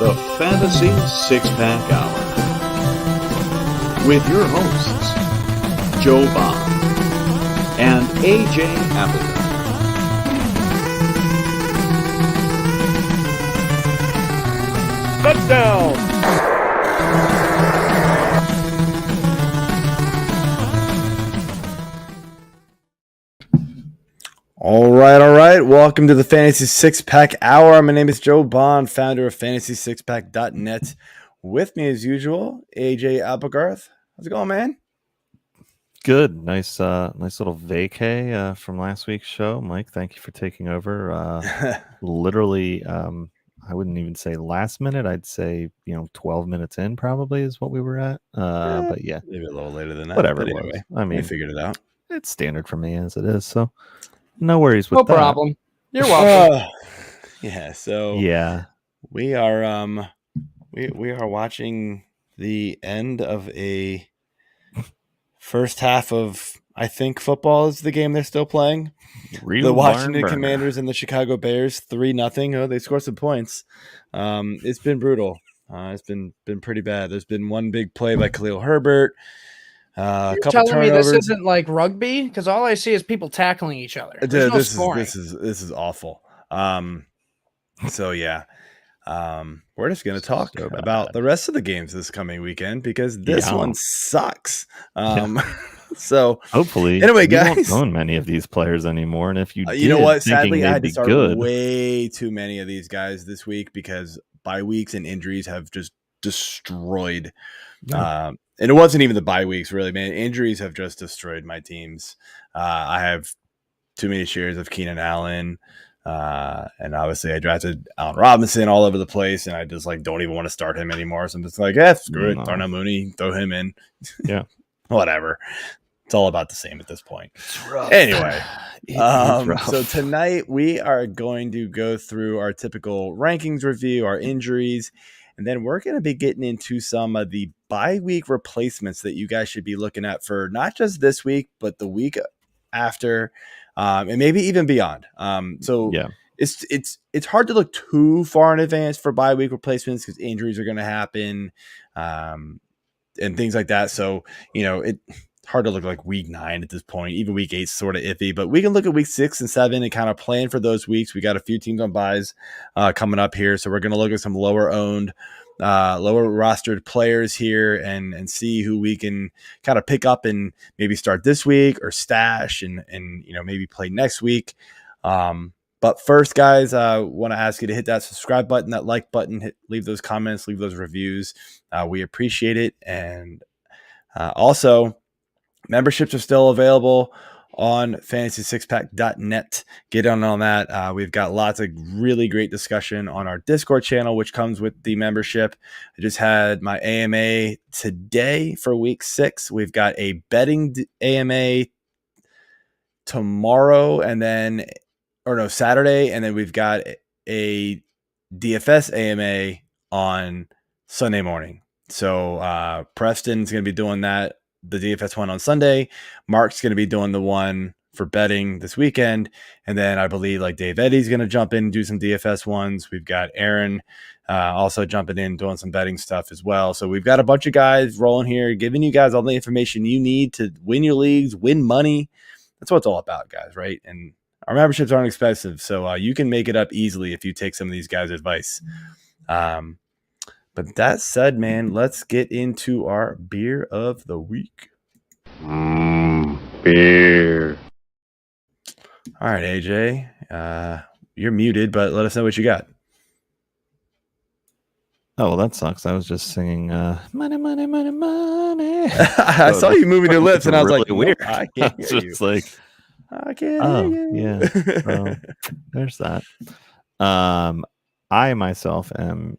the Fantasy Six-Pack Hour with your hosts, Joe Bob and AJ Appleton. Touchdown! All right. Welcome to the Fantasy Six-Pack Hour. My name is Joe Bond, founder of FantasySixPack.net. With me, as usual, AJ Applegarth. How's it going, man? Good. Nice little vacay from last week's show. Mike, thank you for taking over. Literally, I wouldn't even say last minute. I'd say, 12 minutes in probably is what we were at. But yeah. Maybe a little later than that. Whatever But it anyway, was. I mean, we figured it out. It's standard for me as it is. So no worries with No that. problem. You're welcome. Yeah, so Yeah. we are we are watching the end of a first half of, I think, football is the game they're still playing. The Washington Commanders and the Chicago Bears 3-0. Oh, they scored some points. It's been brutal. It's been pretty bad. There's been one big play by Khalil Herbert. A couple telling turnovers. me this isn't like rugby? Because all I see is people tackling each other. There's no scoring. This is awful. So yeah. We're just going to talk about the rest of the games this coming weekend because this one sucks. So hopefully, anyway, guys, you don't own many of these players anymore, and if you you know what? Sadly, I had to be start good, way too many of these guys this week because bye weeks and injuries have just destroyed. And it wasn't even the bye weeks, really, man. Injuries have just destroyed my teams. I have too many shares of Keenan Allen. And obviously I drafted Allen Robinson all over the place, and I just don't even want to start him anymore. So I'm just like, screw it. Darnell Mooney, throw him in. Yeah. Whatever. It's all about the same at this point. Anyway, so tonight we are going to go through our typical rankings review, our injuries, and then we're going to be getting into some of the bye week replacements that you guys should be looking at for not just this week, but the week after. And maybe even beyond. It's hard to look too far in advance for bye week replacements because injuries are going to happen and things like that. So, it's hard to look like week 9 at this point. Even week 8 is sort of iffy, but we can look at week 6 and 7 and kind of plan for those weeks. We got a few teams on buys coming up here. So we're going to look at some lower rostered players here and see who we can kind of pick up and maybe start this week or stash and maybe play next week. But first, guys, I want to ask you to hit that subscribe button, that like button, leave those comments, leave those reviews. We appreciate it. And also, memberships are still available on FantasySixPack.net. Get on that. We've got lots of really great discussion on our Discord channel, which comes with the membership. I just had my AMA today for week 6. We've got a betting AMA tomorrow Saturday. And then we've got a DFS AMA on Sunday morning. So Preston's going to be doing that. The DFS one on Sunday. Mark's going to be doing the one for betting this weekend. And then I believe Dave Eddy's going to jump in and do some DFS ones. We've got Aaron also jumping in, doing some betting stuff as well. So we've got a bunch of guys rolling here, giving you guys all the information you need to win your leagues, win money. That's what it's all about, guys, right? And our memberships aren't expensive. So you can make it up easily if you take some of these guys' advice. But that said, man, let's get into our beer of the week. Beer. All right, AJ, you're muted, but let us know what you got. Oh, well, that sucks. I was just singing money, money, money, money. I saw you moving your lips, and I was really like, weird. I can't hear you. Just like, I can't hear you. Yeah. So, there's that. I myself am,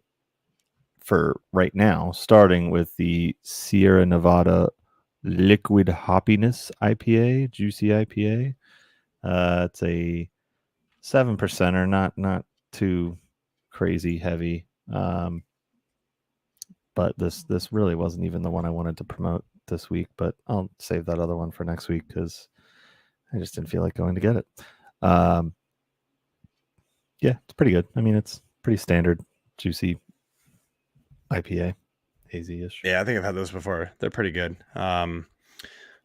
for right now, starting with the Sierra Nevada Liquid Hoppiness IPA, Juicy IPA. It's a 7%er, not too crazy heavy. But this really wasn't even the one I wanted to promote this week, but I'll save that other one for next week because I just didn't feel like going to get it. Yeah, it's pretty good. I mean, it's pretty standard, juicy IPA, hazy-ish. Yeah, I think I've had those before. They're pretty good.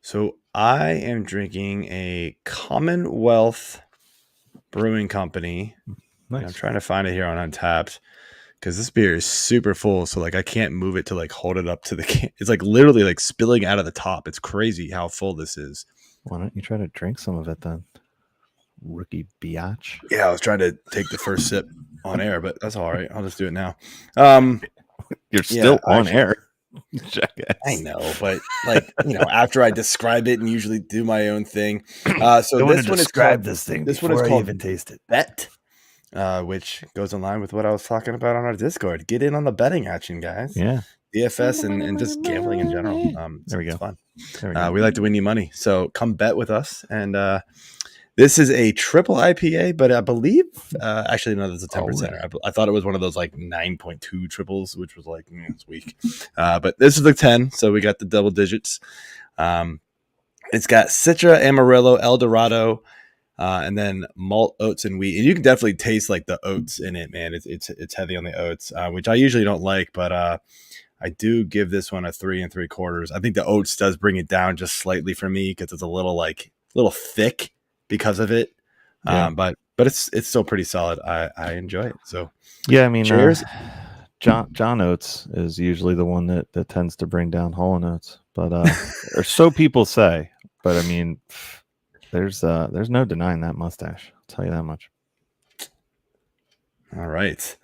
So I am drinking a Commonwealth Brewing Company. Nice. I'm trying to find it here on Untapped because this beer is super full. So like I can't move it to like hold it up to the can. It's like literally like spilling out of the top. It's crazy how full this is. Why don't you try to drink some of it then? Rookie biatch. Yeah, I was trying to take the first sip on air, but that's all right. I'll just do it now. You're still on air. Jackass. I know, but like, after I describe it and usually do my own thing. So this one is called this thing. This one is called even taste it. Bet, which goes in line with what I was talking about on our Discord. Get in on the betting action, guys. Yeah. DFS and just gambling in general. There we go. It's fun. There we go. We like to win you money. So come bet with us. And this is a triple IPA, but I believe, actually, no, this is a 10%. I thought it was one of those like 9.2 triples, which was like, it's weak. But this is the 10, so we got the double digits. It's got Citra, Amarillo, El Dorado, and then malt, oats, and wheat. And you can definitely taste like the oats in it, man. It's heavy on the oats, which I usually don't like, but I do give this one a 3 3/4. I think the oats does bring it down just slightly for me because it's a little thick because of it. Yeah. But it's still pretty solid. I enjoy it. So yeah, I mean, cheers. John Oates is usually the one that tends to bring down Hall & Oates, but or so people say. But I mean, there's no denying that mustache. I'll tell you that much. All right.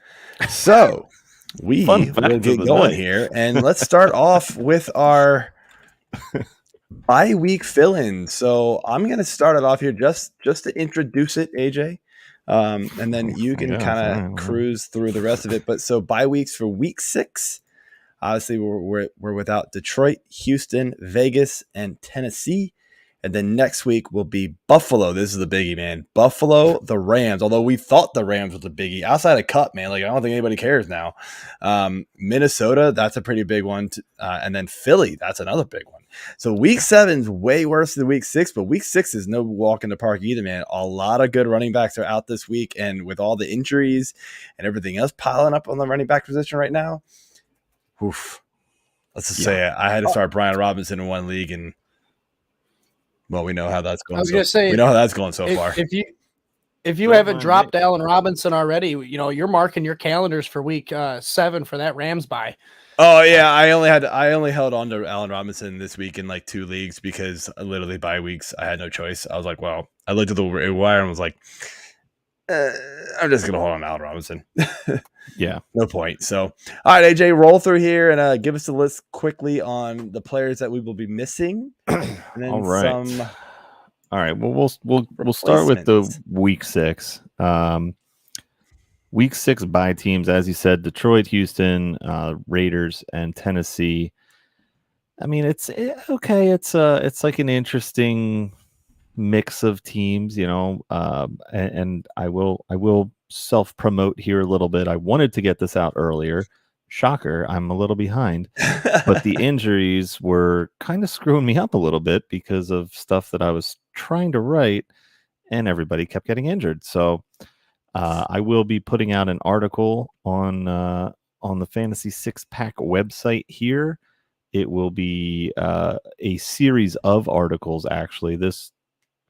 So we will get going here, and let's start off with our bi-week fill-in. So I'm going to start it off here just to introduce it, AJ, and then you can kind of cruise through the rest of it. But so bi-weeks for week 6, obviously we're without Detroit, Houston, Vegas, and Tennessee. And then next week will be Buffalo. This is the biggie, man. Buffalo, the Rams. Although we thought the Rams was a biggie. Outside of Cup, man. Like, I don't think anybody cares now. Minnesota, that's a pretty big one. And then Philly, that's another big one. So week 7 is way worse than week 6. But week 6 is no walk in the park either, man. A lot of good running backs are out this week. And with all the injuries and everything else piling up on the running back position right now, oof. Let's just say it. I had to start Brian Robinson in one league, and well, we know how that's going. We know how that's going so far. If you haven't dropped Allen Robinson already, you're marking your calendars for week 7 for that Rams bye. Oh yeah, I only held on to Allen Robinson this week in like 2 leagues because literally bye weeks I had no choice. I was like, well, I looked at the wire and was like, I'm just gonna hold on to Allen Robinson. Yeah, no point. So, all right, AJ, roll through here and give us a list quickly on the players that we will be missing. And then all right. All right. Well, we'll start with the week 6. Week 6 bye teams, as you said, Detroit, Houston, Raiders, and Tennessee. I mean, it's okay. It's like an interesting mix of teams, and I will self-promote here a little bit. I wanted to get this out earlier. Shocker, I'm a little behind, but the injuries were kind of screwing me up a little bit because of stuff that I was trying to write, and everybody kept getting injured. So I will be putting out an article on the Fantasy 6-Pack website here. It will be a series of articles, actually. This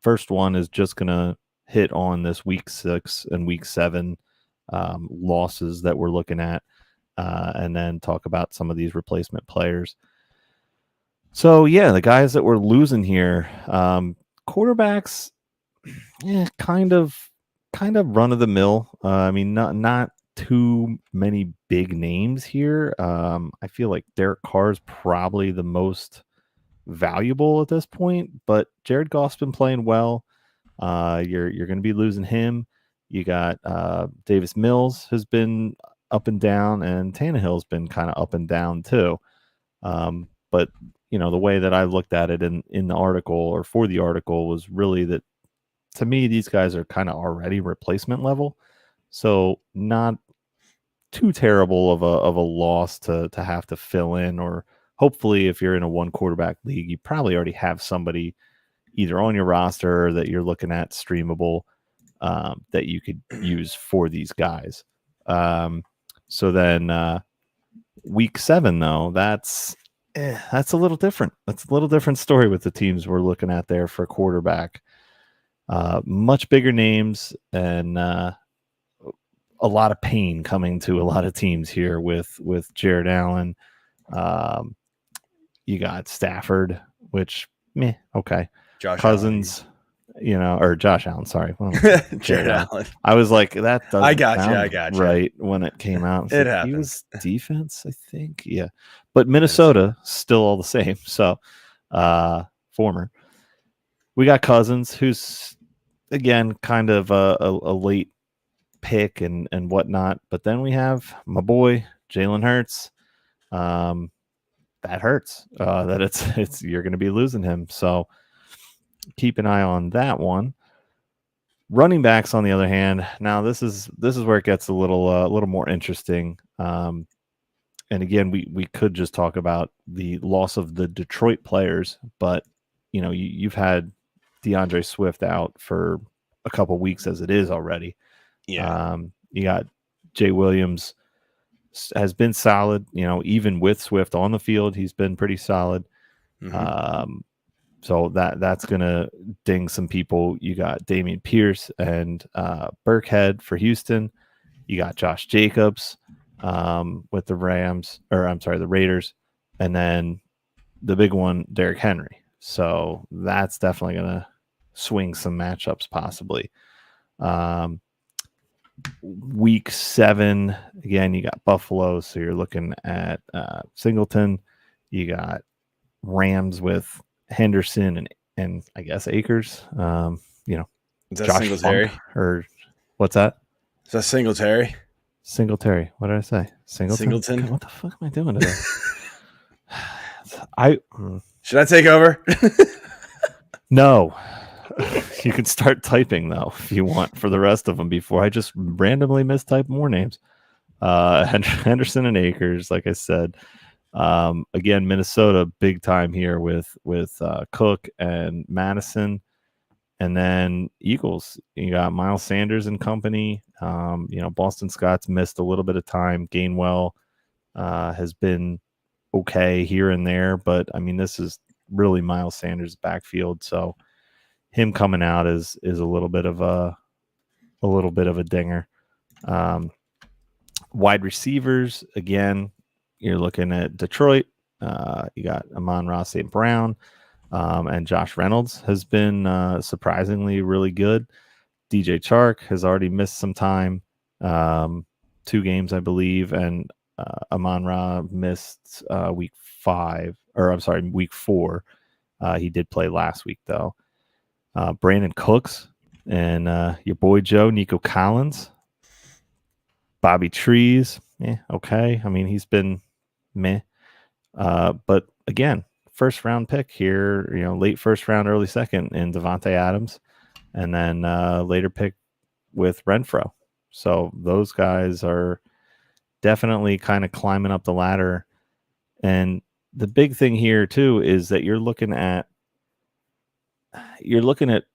first one is just going to hit on this week 6 and week 7 losses that we're looking at, and then talk about some of these replacement players. So, yeah, the guys that we're losing here, quarterbacks, kind of run of the mill. I mean, not too many big names here. I feel like Derek Carr is probably the most valuable at this point, but Jared Goff's been playing well. You're going to be losing him. You got Davis Mills has been up and down, and Tannehill's been kind of up and down too. But the way that I looked at it in the article or for the article was really that, to me, these guys are kind of already replacement level, so not too terrible of a loss to have to fill in. Or hopefully, if you're in a 1 quarterback league, you probably already have somebody either on your roster or that you're looking at streamable that you could use for these guys. So then Week 7, though, that's a little different. That's a little different story with the teams we're looking at there for quarterback. Much bigger names and a lot of pain coming to a lot of teams here with Jared Allen. You got Stafford, which okay. Josh Cousins, or Josh Allen. Sorry, Jared Allen. I was like, that doesn't I got sound you. right when it came out. It like, happens. He was defense, I think. Yeah, but Minnesota still all the same. So, former. We got Cousins, who's again kind of a late pick and whatnot. But then we have my boy Jalen Hurts. That hurts. That it's you're going to be losing him. So keep an eye on that one. Running backs, on the other hand, now this is where it gets a little more interesting. And again, we could just talk about the loss of the Detroit players, but you've had DeAndre Swift out for a couple weeks as it is already. Yeah. You got Jay Williams has been solid. Even with Swift on the field, he's been pretty solid. Mm-hmm. So that's gonna ding some people. You got Dameon Pierce and Burkhead for Houston. You got Josh Jacobs with the the Raiders, and then the big one, Derrick Henry. So that's definitely gonna swing some matchups possibly. Week 7, again, you got Buffalo, so you're looking at Singleton. You got Rams with Henderson and I guess Akers. Is that Josh Singletary? Funk, or what's that? Is that Singletary? Singletary. What did I say? Singleton? God, what the fuck am I doing today? Should I take over? No. You can start typing though if you want for the rest of them before I just randomly mistype more names. Henderson and Akers, like I said. Again, Minnesota big time here with Cook and Madison, and then Eagles. You got Miles Sanders and company. Boston Scott's missed a little bit of time. Gainwell has been okay here and there, but I mean this is really Miles Sanders' backfield, so him coming out is a little bit of a dinger. Wide receivers, again, you're looking at Detroit. You got Amon-Ra St. Brown, and Josh Reynolds has been surprisingly really good. DJ Chark has already missed some time, 2 games, I believe, and Amon-Ra missed week 4. He did play last week, though. Brandon Cooks and your boy Joe, Nico Collins. Bobby Trees, okay. I mean, he's been meh. But again, first round pick here, late first round, early second in Devontae Adams, and then later pick with Renfro. So those guys are definitely kind of climbing up the ladder. And the big thing here too is that you're looking at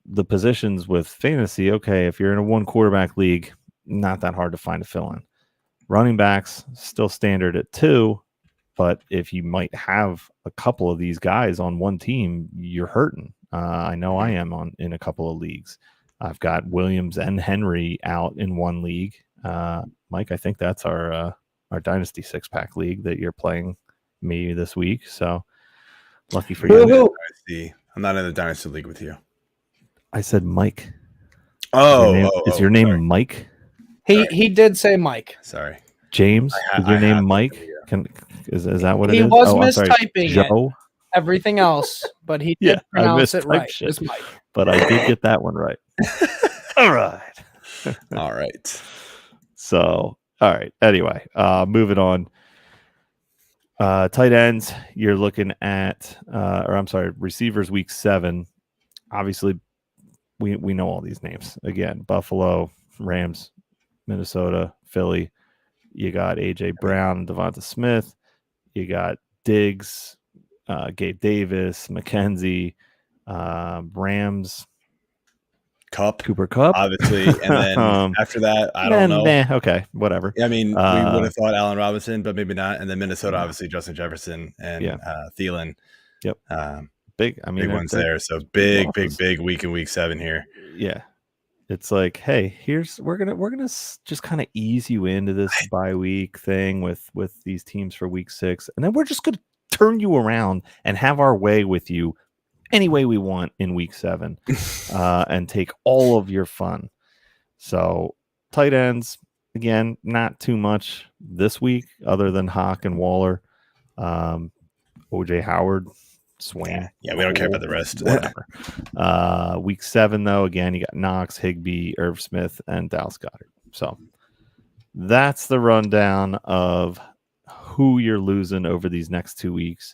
the positions with fantasy. Okay, if you're in a 1 quarterback league, not that hard to find a fill in. Running backs still standard at 2. But if you might have a couple of these guys on one team, you're hurting. I know I am in a couple of leagues. I've got Williams and Henry out in one league. Mike, I think that's our Dynasty 6-pack league that you're playing me this week. So lucky for you. I'm not in the Dynasty league with you. I said Mike. Is your name sorry. Mike? He did say Mike. Sorry. James, is your name Mike? Is that what it is? He was mistyping Joe? Everything else, but he did pronounce it right. It's Mike. But I did get that one right. All right. So, all right. Anyway, moving on. Tight ends, you're looking at, receivers week 7. Obviously, we know all these names. Again, Buffalo, Rams, Minnesota, Philly. You got A.J. Brown, Devonta Smith. You got Diggs, Gabe Davis, McKenzie, Rams. Cooper Kupp, obviously, and then after that, I don't know. Okay, whatever. I mean, we would have thought Allen Robinson, but maybe not. And then Minnesota, obviously, Justin Jefferson and Thielen. Yep. Big ones there. So big week in week 7 here. Yeah. It's like, hey, we're gonna just kind of ease you into this bye week thing with these teams for week 6, and then we're just gonna turn you around and have our way with you any way we want in week 7, and take all of your fun. So tight ends, again, not too much this week other than Hawk and Waller. OJ Howard, Swain. Yeah, we don't care about the rest. Whatever. Week 7, though, again, you got Knox, Higbee, Irv Smith, and Dallas Goedert. So that's the rundown of who you're losing over these next 2 weeks.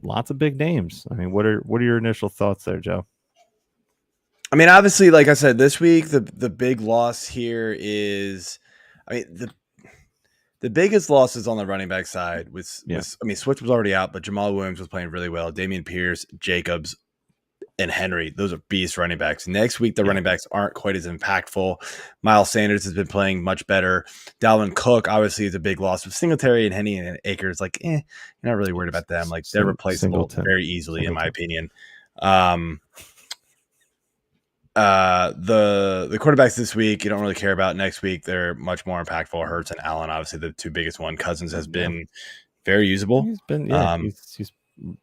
Lots of big names. I mean, what are your initial thoughts there, Joe? I mean, obviously, like I said, this week the big loss here is, I mean, the biggest loss is on the running back side. Switch was already out, but Jamal Williams was playing really well. Dameon Pierce, Jacobs, and Henry, those are beast running backs. Next week, the running backs aren't quite as impactful. Miles Sanders has been playing much better. Dalvin Cook, obviously, is a big loss. With Singletary and Henny and Akers, you're not really worried about them. Like, they're replaceable very easily, in my opinion. The quarterbacks this week, you don't really care about. Next week, they're much more impactful. Hurts and Allen, obviously, the two biggest one. Cousins has been very usable. He's been, he's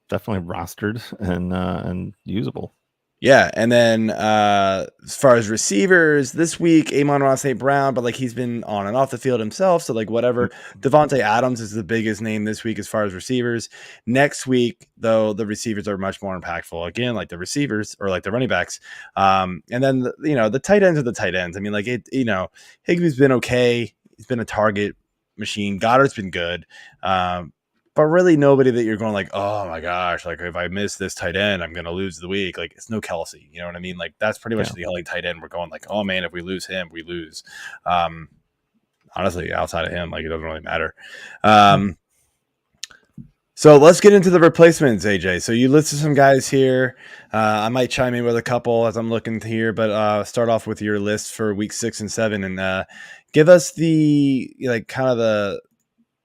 definitely rostered and usable. Yeah, and then as far as receivers, this week, Amon-Ra St. Brown, but he's been on and off the field himself, so whatever. Devontae Adams is the biggest name this week as far as receivers. Next week, though, the receivers are much more impactful. Again, the receivers or the running backs. And then the tight ends are the tight ends. I mean, Higbee's been okay. He's been a target machine. Goddard's been good. But really nobody that you're going oh my gosh, if I miss this tight end, I'm going to lose the week. It's no Kelsey. You know what I mean? That's pretty much the only tight end we're going oh man, if we lose him, we lose. Honestly, outside of him, it doesn't really matter. So let's get into the replacements, AJ. So you listed some guys here. I might chime in with a couple as I'm looking here, but start off with your list for week 6 and 7 and give us the kind of the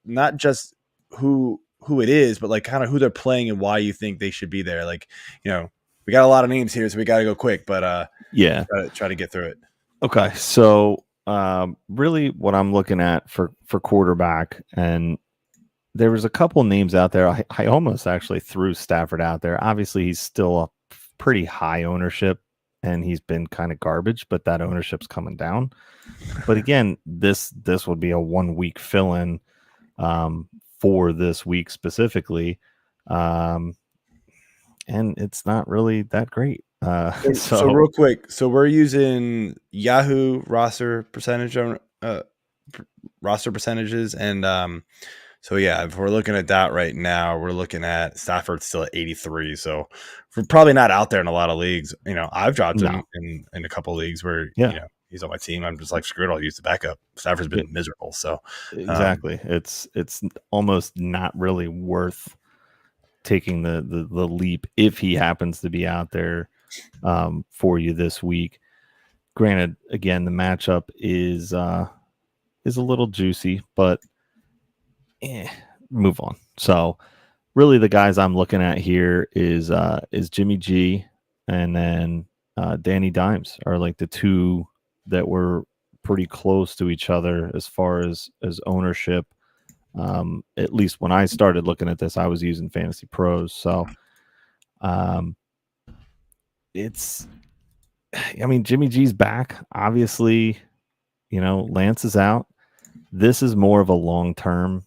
not just who it is, but kind of who they're playing and why you think they should be there. We got a lot of names here, so we got to go quick, but try to get through it. Okay. So really what I'm looking at for quarterback, and there was a couple names out there. I almost actually threw Stafford out there. Obviously he's still a pretty high ownership and he's been kind of garbage, but that ownership's coming down. But again, this would be a 1 week fill-in for this week specifically, and it's not really that great. So real quick, so we're using Yahoo roster percentages, and if we're looking at that right now, we're looking at Stafford still at 83. So we're probably not out there in a lot of leagues. I've dropped him in a couple of leagues where he's on my team. I'm just screw it, I'll use the backup. Stafford's been miserable. So exactly. It's almost not really worth taking the leap if he happens to be out there for you this week. Granted, again, the matchup is a little juicy, but move on. So really the guys I'm looking at here is Jimmy G and then Danny Dimes are the two that were pretty close to each other as far as ownership. At least when I started looking at this, I was using Fantasy Pros. So Jimmy G's back. Obviously, Lance is out. This is more of a long-term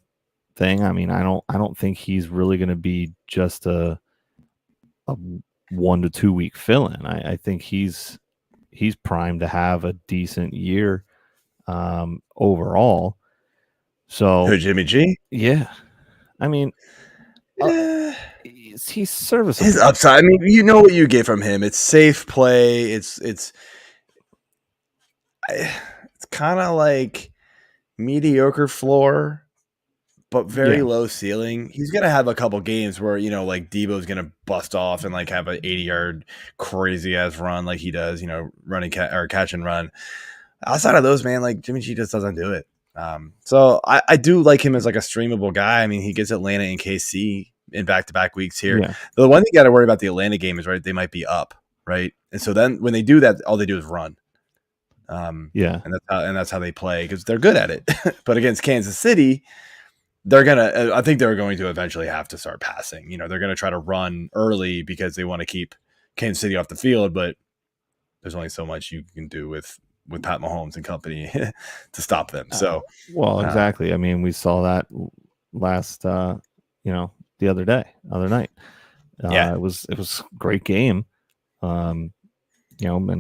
thing. I mean, I don't think he's really going to be just a 1 to 2 week fill-in. I think he's primed to have a decent year overall. So Jimmy G? Yeah. I mean, he's serviceable. His upside, I mean, what you get from him. It's safe play. It's kind of mediocre floor, but very low ceiling. He's gonna have a couple games where like Debo's gonna bust off and like have an 80-yard crazy ass run like he does, running or catch and run. Outside of those, man, like Jimmy G just doesn't do it. So I do like him as like a streamable guy. I mean, he gets Atlanta and KC in back-to-back weeks here. Yeah. The one thing you got to worry about the Atlanta game is, right, they might be up, right? And so then when they do that, all they do is run. And that's how they play because they're good at it. But against Kansas City, I think they're going to eventually have to start passing. They're going to try to run early because they want to keep Kansas City off the field, but there's only so much you can do with Pat Mahomes and company to stop them. So, exactly. I mean, we saw that last, the other night. It was a great game. And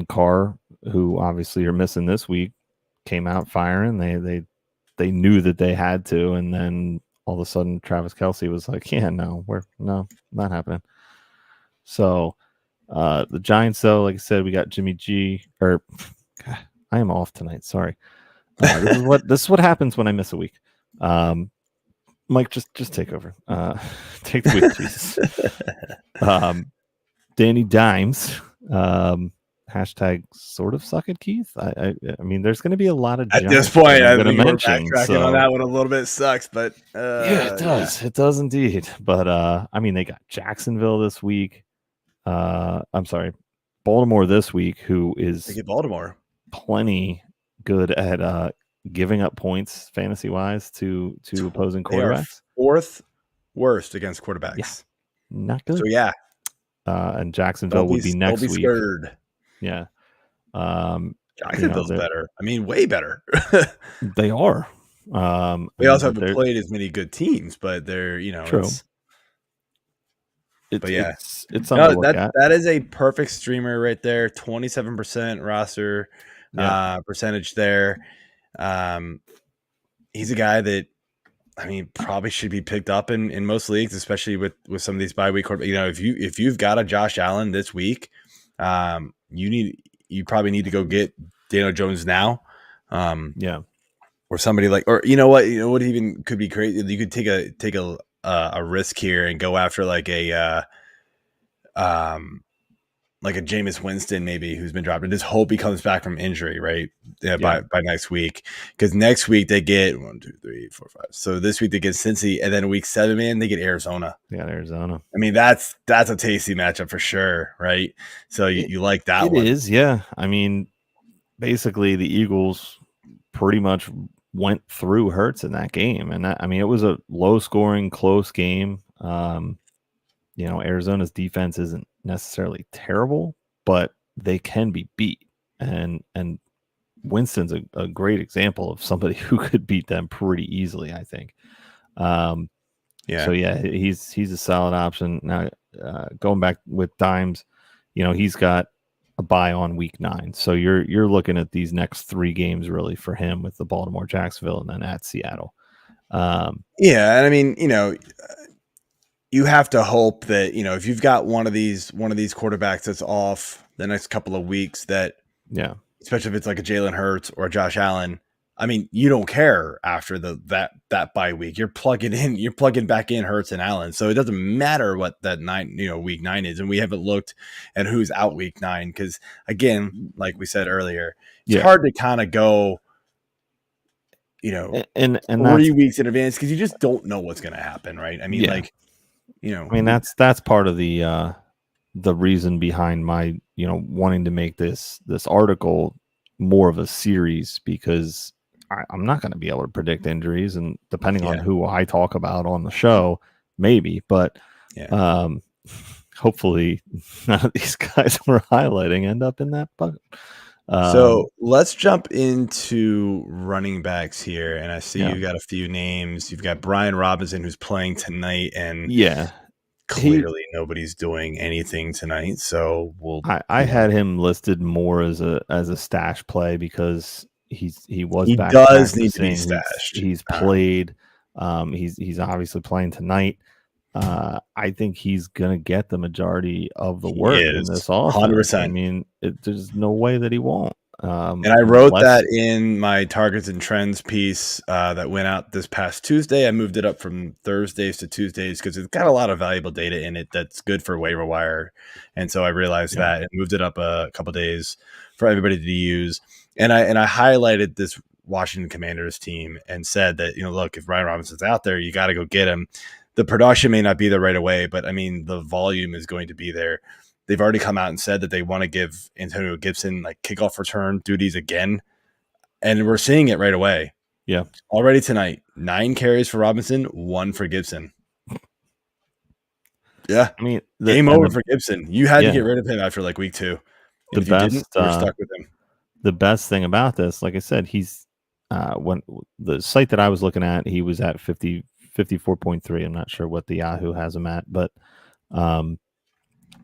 Carr, who obviously you're missing this week, came out firing. They knew that they had to, and then all of a sudden Travis Kelce was like, "Yeah, no, not happening." So the Giants, though, like I said, we got Jimmy G. Or God, I am off tonight. Sorry. This is what happens when I miss a week. Mike, just take over. Take the week, Jesus. Danny Dimes. Hashtag sort of suck it, Keith. I mean, there's going to be a lot of at this point. I think we're backtracking on that one a little bit. Sucks, but yeah, it does. Yeah. It does indeed. But I mean, they got Jacksonville this week. I'm sorry, Baltimore this week, who is Baltimore plenty good at giving up points fantasy wise to opposing quarterbacks. Fourth worst against quarterbacks. Yeah. Not good. So yeah. And Jacksonville would be next week. Scared. Yeah. Jacksonville's better. I mean, way better. They are. They also haven't played as many good teams, but they're, true. But yeah, it's something to look at. That is a perfect streamer right there. 27% roster percentage there. He's a guy that, I mean, probably should be picked up in most leagues, especially with some of these bye week. If you've got a Josh Allen this week, you probably need to go get Daniel Jones now. Or somebody or what even could be crazy. You could take a risk here and go after like a Jameis Winston maybe who's been dropped and just hope he comes back from injury, right? By next week. Because next week they get 1, 2, 3, 4, 5. So this week they get Cincy, and then week 7, man, they get Arizona. Yeah, Arizona. I mean, that's a tasty matchup for sure, right? So you like that one. It is, yeah. I mean, basically the Eagles pretty much went through Hurts in that game. And it was a low scoring, close game. Arizona's defense isn't necessarily terrible, but they can be beat. And Winston's a great example of somebody who could beat them pretty easily, I think. So yeah, he's a solid option. Now, going back with Dimes, he's got a bye on week 9. So you're looking at these next 3 games really for him with the Baltimore, Jacksonville, and then at Seattle. And I mean, you have to hope that, if you've got one of these quarterbacks that's off the next couple of weeks, that, especially if it's like a Jalen Hurts or a Josh Allen, I mean, you don't care after that bye week. You're plugging back in Hurts and Allen. So it doesn't matter what that week 9 is. And we haven't looked at who's out week 9. Cause again, like we said earlier, it's hard to kind of go, and 3 weeks in advance. Cause you just don't know what's going to happen. Right. I mean, that's part of the reason behind my, wanting to make this article more of a series, because I'm not going to be able to predict injuries, and depending on who I talk about on the show, maybe, but hopefully none of these guys we're highlighting end up in that bucket. So let's jump into running backs here. And I see you got a few names. You've got Brian Robinson, who's playing tonight, and clearly nobody's doing anything tonight. So I had him listed more as a stash play because he does need to be stashed. He's played. He's obviously playing tonight. I think he's gonna get the majority of the work in this offense. 100%. I mean, there's no way that he won't. And I wrote that in my targets and trends piece that went out this past Tuesday. I moved it up from Thursdays to Tuesdays because it's got a lot of valuable data in it that's good for waiver wire. And so I realized that and moved it up a couple days for everybody to use. And I highlighted this Washington Commanders team and said that, look, if Ryan Robinson's out there, you got to go get him. The production may not be there right away, but I mean, the volume is going to be there. They've already come out and said that they want to give Antonio Gibson like kickoff return duties again. And we're seeing it right away. Yeah. Already tonight, 9 carries for Robinson, 1 for Gibson. Yeah. I mean, game over for Gibson. You had to get rid of him after like week 2. And if you didn't, you're stuck with him. The best thing about this, like I said, he's when the site that I was looking at, he was at 54.3. I'm not sure what the Yahoo has him at, but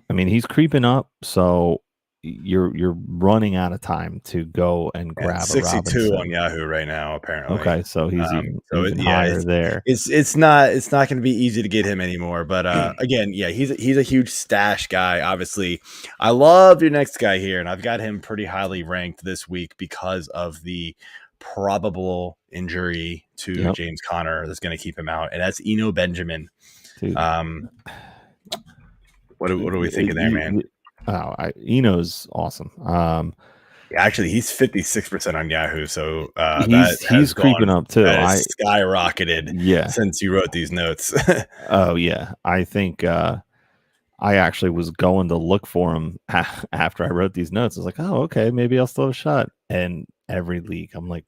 I mean, he's creeping up, so you're running out of time to go and grab 62 a Robinson. on Yahoo right now, apparently. Okay, so he's even higher there. It's not going to be easy to get him anymore. But again, he's a huge stash guy. Obviously, I love your next guy here, and I've got him pretty highly ranked this week because of the probable injury to James Conner that's going to keep him out, and that's Eno Benjamin. Dude. What are we thinking there, man? Eno's awesome. Actually, he's 56% on Yahoo, so he's creeping up too. Skyrocketed since you wrote these notes. Oh yeah, I think I actually was going to look for him after I wrote these notes. I was like, oh okay, maybe I'll still have a shot. And every league, I'm like,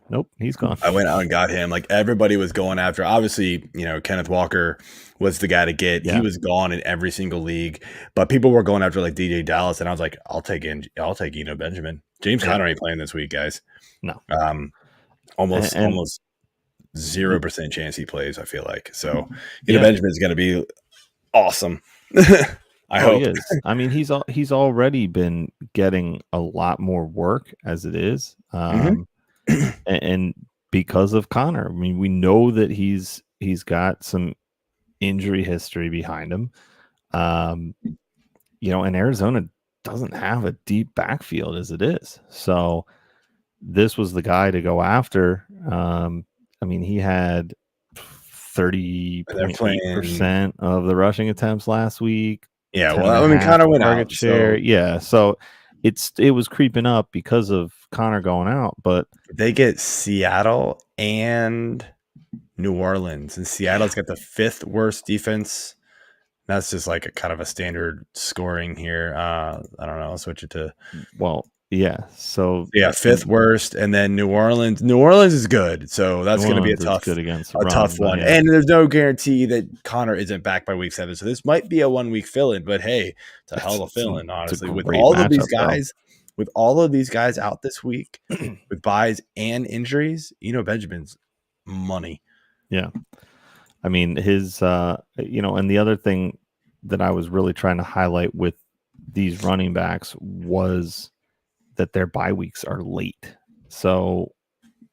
nope, he's gone. I went out and got him. Like everybody was going after. Obviously, Kenneth Walker was the guy to get. Yeah. He was gone in every single league, but people were going after like DJ Dallas, and I was like, I'll take Eno Benjamin. James Conner ain't playing this week, guys. No, almost 0% chance he plays. I feel like so. Eno Benjamin is going to be awesome. I hope. He is. I mean, he's already been getting a lot more work as it is. And because of Conner, I mean, we know that he's got some injury history behind him. And Arizona doesn't have a deep backfield as it is. So this was the guy to go after. I mean, he had 30% of the rushing attempts last week. Yeah, well, I mean, Conner went out. Share. So. Yeah, so it was creeping up because of Conner going out, but they get Seattle and New Orleans, and Seattle's got the 5th worst defense. That's just like a kind of a standard scoring here. I don't know. I'll switch it to So 5th worst, and then New Orleans. New Orleans is good, so that's going to be a tough one. Yeah. And there's no guarantee that Conner isn't back by week 7, so this might be a 1-week fill-in. But hey, it's a hell of a fill-in, honestly. With all of these guys out this week with buys and injuries, Benjamin's money. Yeah, I mean his, and the other thing that I was really trying to highlight with these running backs was that their bye weeks are late. So,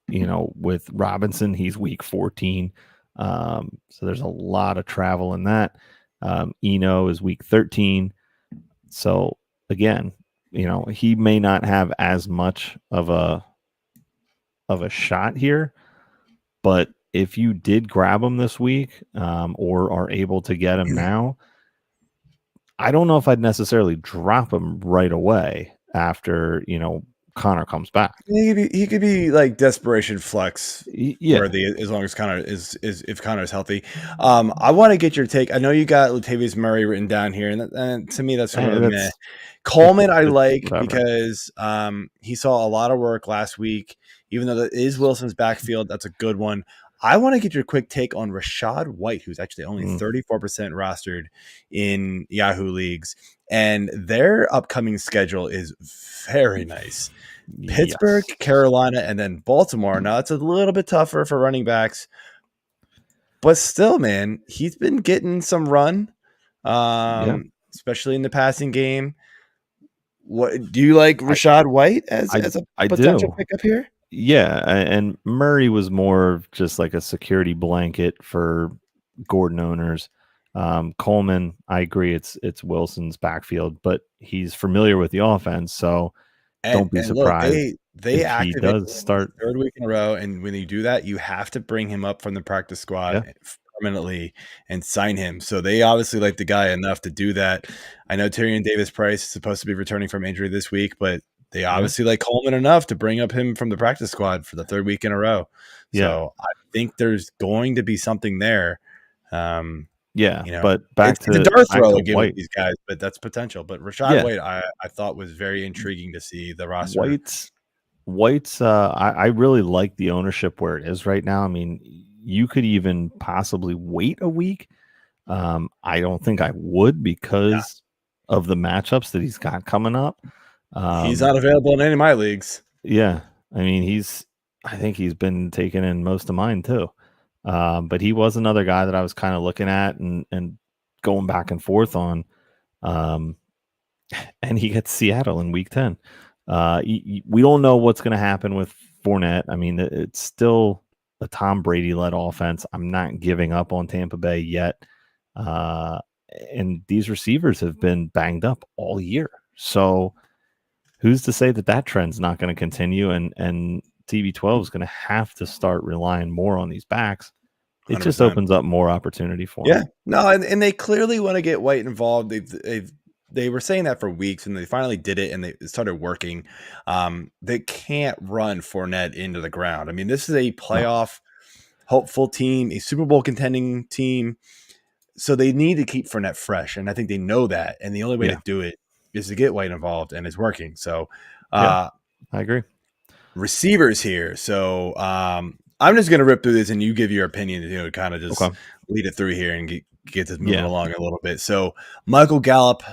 with Robinson, he's week 14. So there's a lot of travel in that. Eno is week 13. So again, he may not have as much of a shot here, but if you did grab him this week, or are able to get him now, I don't know if I'd necessarily drop him right away after Conner comes back. He could be like desperation flex worthy as long as Conner is if Conner is healthy. I want to get your take. I know you got Latavius Murray written down here, and to me that's sort of meh. Coleman I like because he saw a lot of work last week. Even though that is Wilson's backfield, that's a good one. I want to get your quick take on Rachaad White, who's actually only 34% rostered in Yahoo leagues, and their upcoming schedule is very nice. Pittsburgh, Carolina, and then Baltimore. Now, it's a little bit tougher for running backs, but still, man, he's been getting some run, especially in the passing game. What do you like Rachaad White as a potential pickup here? Yeah, and Murray was more of just like a security blanket for Gordon owners. Coleman, I agree, it's Wilson's backfield, but he's familiar with the offense, so don't be And look, surprised they if he activate does him start. the 3rd week in a row, and when you do that, you have to bring him up from the practice squad Yeah. permanently and sign him. So they obviously like the guy enough to do that. I know Tyrion Davis-Price is supposed to be returning from injury this week, but they obviously like Coleman enough to bring up him from the practice squad for the 3rd week in a row. Yeah. So I think there's going to be something there. Yeah, You know, but back it's a to dart throw again with White. these guys, but that's potential. But Rashad Yeah, White, I thought was very intriguing to see the roster. White's I really like the ownership where it is right now. I mean, you could even possibly wait a week. I don't think I would because of the matchups that he's got coming up. He's not available in any of my leagues. Yeah, I mean, I think he's been taken in most of mine too. But he was another guy that I was kind of looking at and going back and forth on. And he gets Seattle in week 10. We don't know what's going to happen with Fournette. I mean, it's still a Tom Brady-led offense. I'm not giving up on Tampa Bay yet. And these receivers have been banged up all year. So who's to say that trend's not going to continue? And TB12 is going to have to start relying more on these backs. It 100%. just opens up more opportunity for them. Yeah, no, and they clearly want to get White involved. They were saying that for weeks, and they finally did it, and they started working. They can't run Fournette into the ground. I mean, this is a playoff hopeful team, a Super Bowl contending team, so they need to keep Fournette fresh, and I think they know that. And the only way to do it is to get White involved, and it's working. So, I agree. Receivers here. So, I'm just going to rip through this, and you give your opinion. Kind of just lead it through here and get this moving along a little bit. So Michael Gallup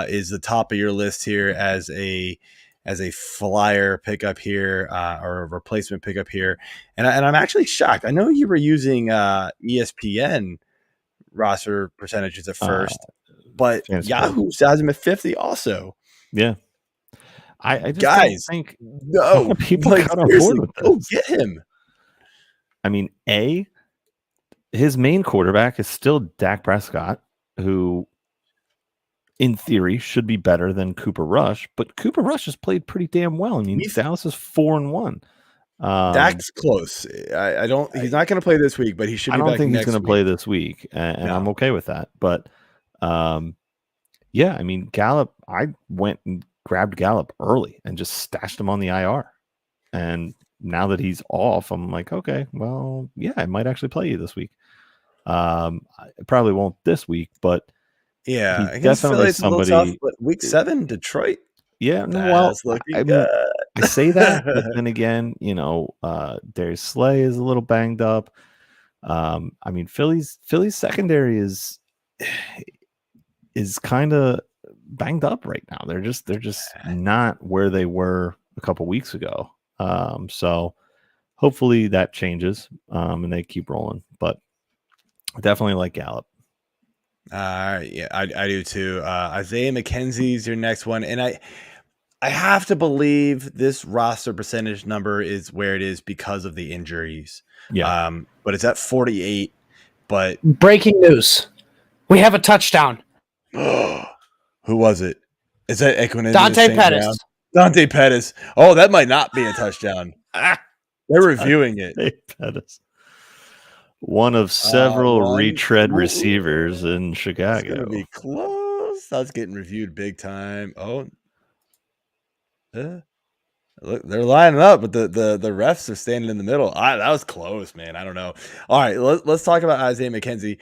is the top of your list here as a flyer pickup here or a replacement pickup here, and I'm actually shocked. I know you were using ESPN roster percentages at first, but Yahoo has him at 50 also. Yeah. I just don't think no people got on board with this. Go get him. I mean, his main quarterback is still Dak Prescott, who in theory should be better than Cooper Rush, but Cooper Rush has played pretty damn well. I mean, Dallas is 4-1. Dak's close. I don't. He's not going to play this week, but he should. I don't think he's going to play this week, and I'm okay with that. But yeah, I mean, Gallup. I went and grabbed Gallup early and just stashed him on the IR, and now that he's off, I'm like, okay, well, yeah, I might actually play you this week. I probably won't this week, but yeah, definitely somebody. Tough, but week 7, Detroit. Yeah, well, I say that, but then again, Darius Slay is a little banged up. I mean, Philly's secondary is kind of banged up right now. They're just not where they were a couple weeks ago. So hopefully that changes and they keep rolling. But I definitely like Gallup. Yeah, I do too. Isaiah McKenzie's your next one, and I have to believe this roster percentage number is where it is because of the injuries. Yeah. But it's at 48. But breaking news: we have a touchdown. Who was it? Is that Equinemius? Dante Pettis. Dante Pettis. Oh, that might not be a touchdown. They're reviewing it. Pettis. One of several retread receivers in Chicago. It's going to be close. That's getting reviewed big time. Oh, look, they're lining up, but the refs are standing in the middle. That was close, man. I don't know. All right, let's talk about Isaiah McKenzie.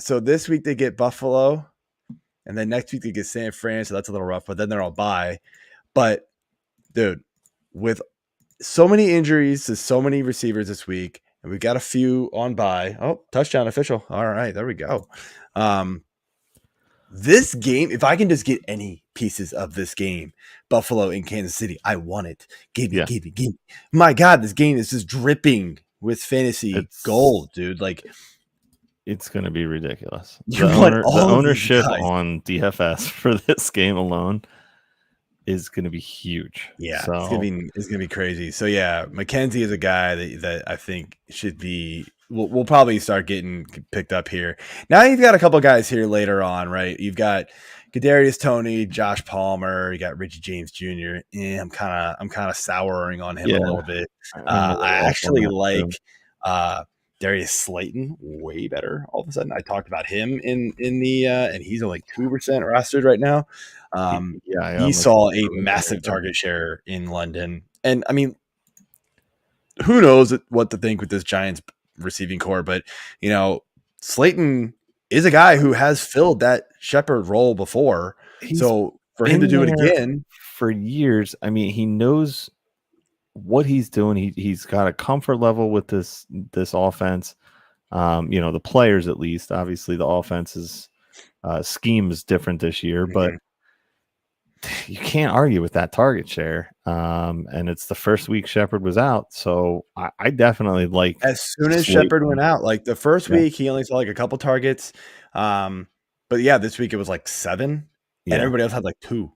So this week they get Buffalo, and then next week they get San Fran. So that's a little rough, but then they're all bye. But dude, with so many injuries to so many receivers this week, and we've got a few on bye. Oh, touchdown official. All right, there we go. This game, if I can just get any pieces of this game, Buffalo and Kansas City, I want it. Give me. My God, this game is just dripping with fantasy gold, dude. Like, it's going to be ridiculous. The ownership on DFS for this game alone is going to be huge. Yeah, it's gonna be crazy. So yeah, McKenzie is a guy that I think should be we'll probably start getting picked up here. Now you've got a couple guys here later on, right? You've got Kadarius Toney, Josh Palmer, you got Richie James Jr. I'm kind of souring on him a little bit. I actually like Darius Slayton way better. All of a sudden, I talked about him in the and he's only 2% rostered right now. He saw a massive target share in London, and I mean, who knows what to think with this Giants receiving core, but Slayton is a guy who has filled that Shepard role before. So for him to do it again for years, I mean, he knows what he's doing. He's got a comfort level with this offense. The players, at least, obviously the offense's scheme is different this year, but you can't argue with that target share. And it's the first week Shepard was out. So I definitely like as soon as Shepard went out, like the first week, he only saw like a couple targets. But yeah, this week it was like 7 and everybody else had like 2.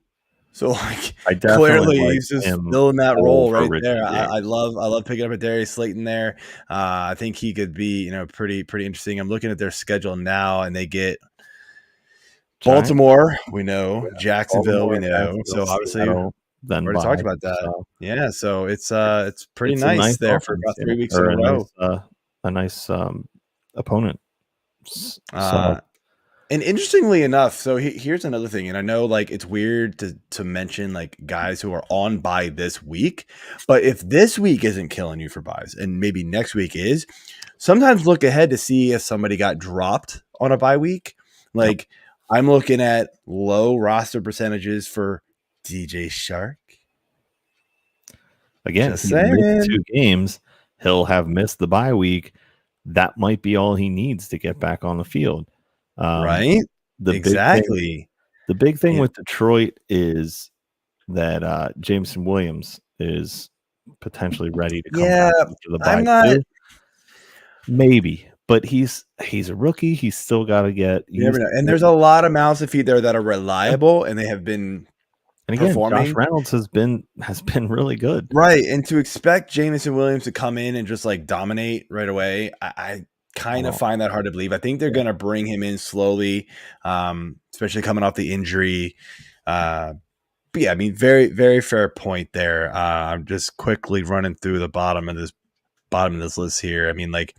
So like clearly he's just filling that role right there. I love picking up a Darius Slayton there. I think he could be, pretty interesting. I'm looking at their schedule now and they get Baltimore, we know, Jacksonville, we know. So obviously, then already talked about that. So. Yeah, so it's pretty nice there for about 3 weeks in a row. A nice opponent. And interestingly enough, so here's another thing, and I know like it's weird to mention like guys who are on bye this week, but if this week isn't killing you for buys, and maybe next week is, sometimes look ahead to see if somebody got dropped on a bye week, like. I'm looking at low roster percentages for DJ Shark. Again, he missed 2 games. He'll have missed the bye week. That might be all he needs to get back on the field. Right? Exactly. The big thing with Detroit is that Jameson Williams is potentially ready to come back to the bye. Maybe. But he's a rookie. He's still got to get. You never know. And there's a lot of mouths to feed there that are reliable, and they have been performing. Josh Reynolds has been really good, right? And to expect Jameson Williams to come in and just like dominate right away, I kind of find that hard to believe. I think they're going to bring him in slowly, especially coming off the injury. But yeah, I mean, very very fair point there. I'm just quickly running through the bottom of this list here. I mean, like.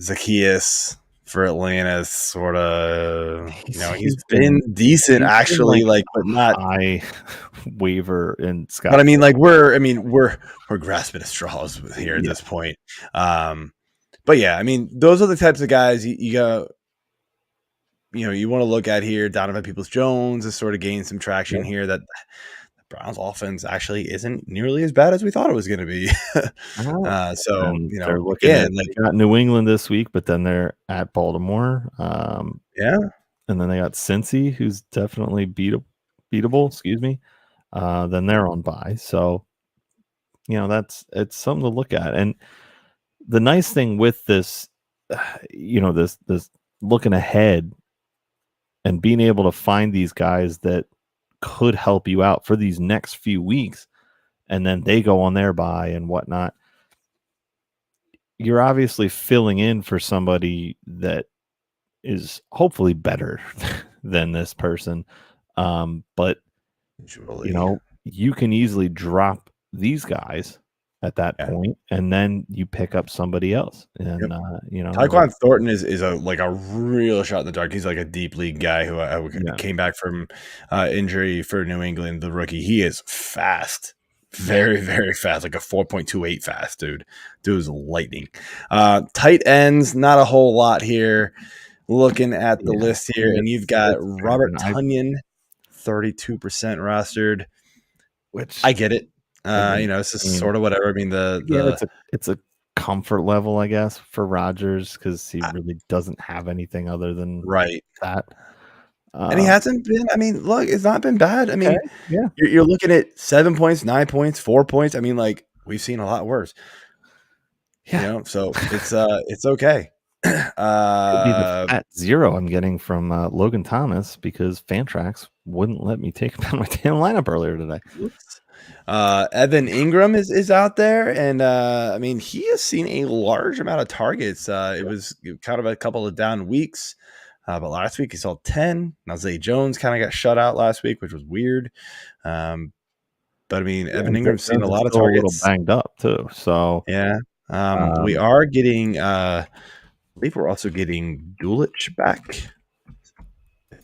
Zacchaeus for Atlanta is sort of, he's been decent actually, like but not high waiver and Scott. But I mean, like we're grasping at straws here at this point. But yeah, I mean, those are the types of guys you go. You want to look at here. Donovan Peoples-Jones has sort of gained some traction here. That the Browns offense actually isn't nearly as bad as we thought it was going to be. So they're looking at they got New England this week, but then they're at Baltimore. And then they got Cincy, who's definitely beatable. Excuse me. Then they're on bye. So it's something to look at. And the nice thing with this, this looking ahead and being able to find these guys that could help you out for these next few weeks, and then they go on their bye and whatnot. You're obviously filling in for somebody that is hopefully better than this person. But you can easily drop these guys at that point, and then you pick up somebody else. And Tyquan Thornton is a real shot in the dark. He's like a deep league guy who came back from injury for New England. The rookie, he is fast, very very fast, like a 4.28 fast dude. Dude's lightning. Tight ends, not a whole lot here. Looking at the list here, and you've got Robert Tonyan, 32% rostered, which I get it. It's just sort of whatever. I mean, it's a comfort level, I guess, for Rodgers because he really doesn't have anything other than that. And he hasn't been. I mean, look, it's not been bad. I mean, you're looking at 7 points, 9 points, 4 points. I mean, like we've seen a lot worse. So it's okay. At 0, I'm getting from Logan Thomas because Fantrax wouldn't let me take him out of my damn lineup earlier today. Oops. Evan Ingram is out there, and I mean, he has seen a large amount of targets. It was kind of a couple of down weeks, but last week he saw 10. Now Zay Jones kind of got shut out last week, which was weird. But I mean, Evan Ingram's seen a lot of targets. A little banged up too, so yeah. We are getting. I believe we're also getting Dulich back.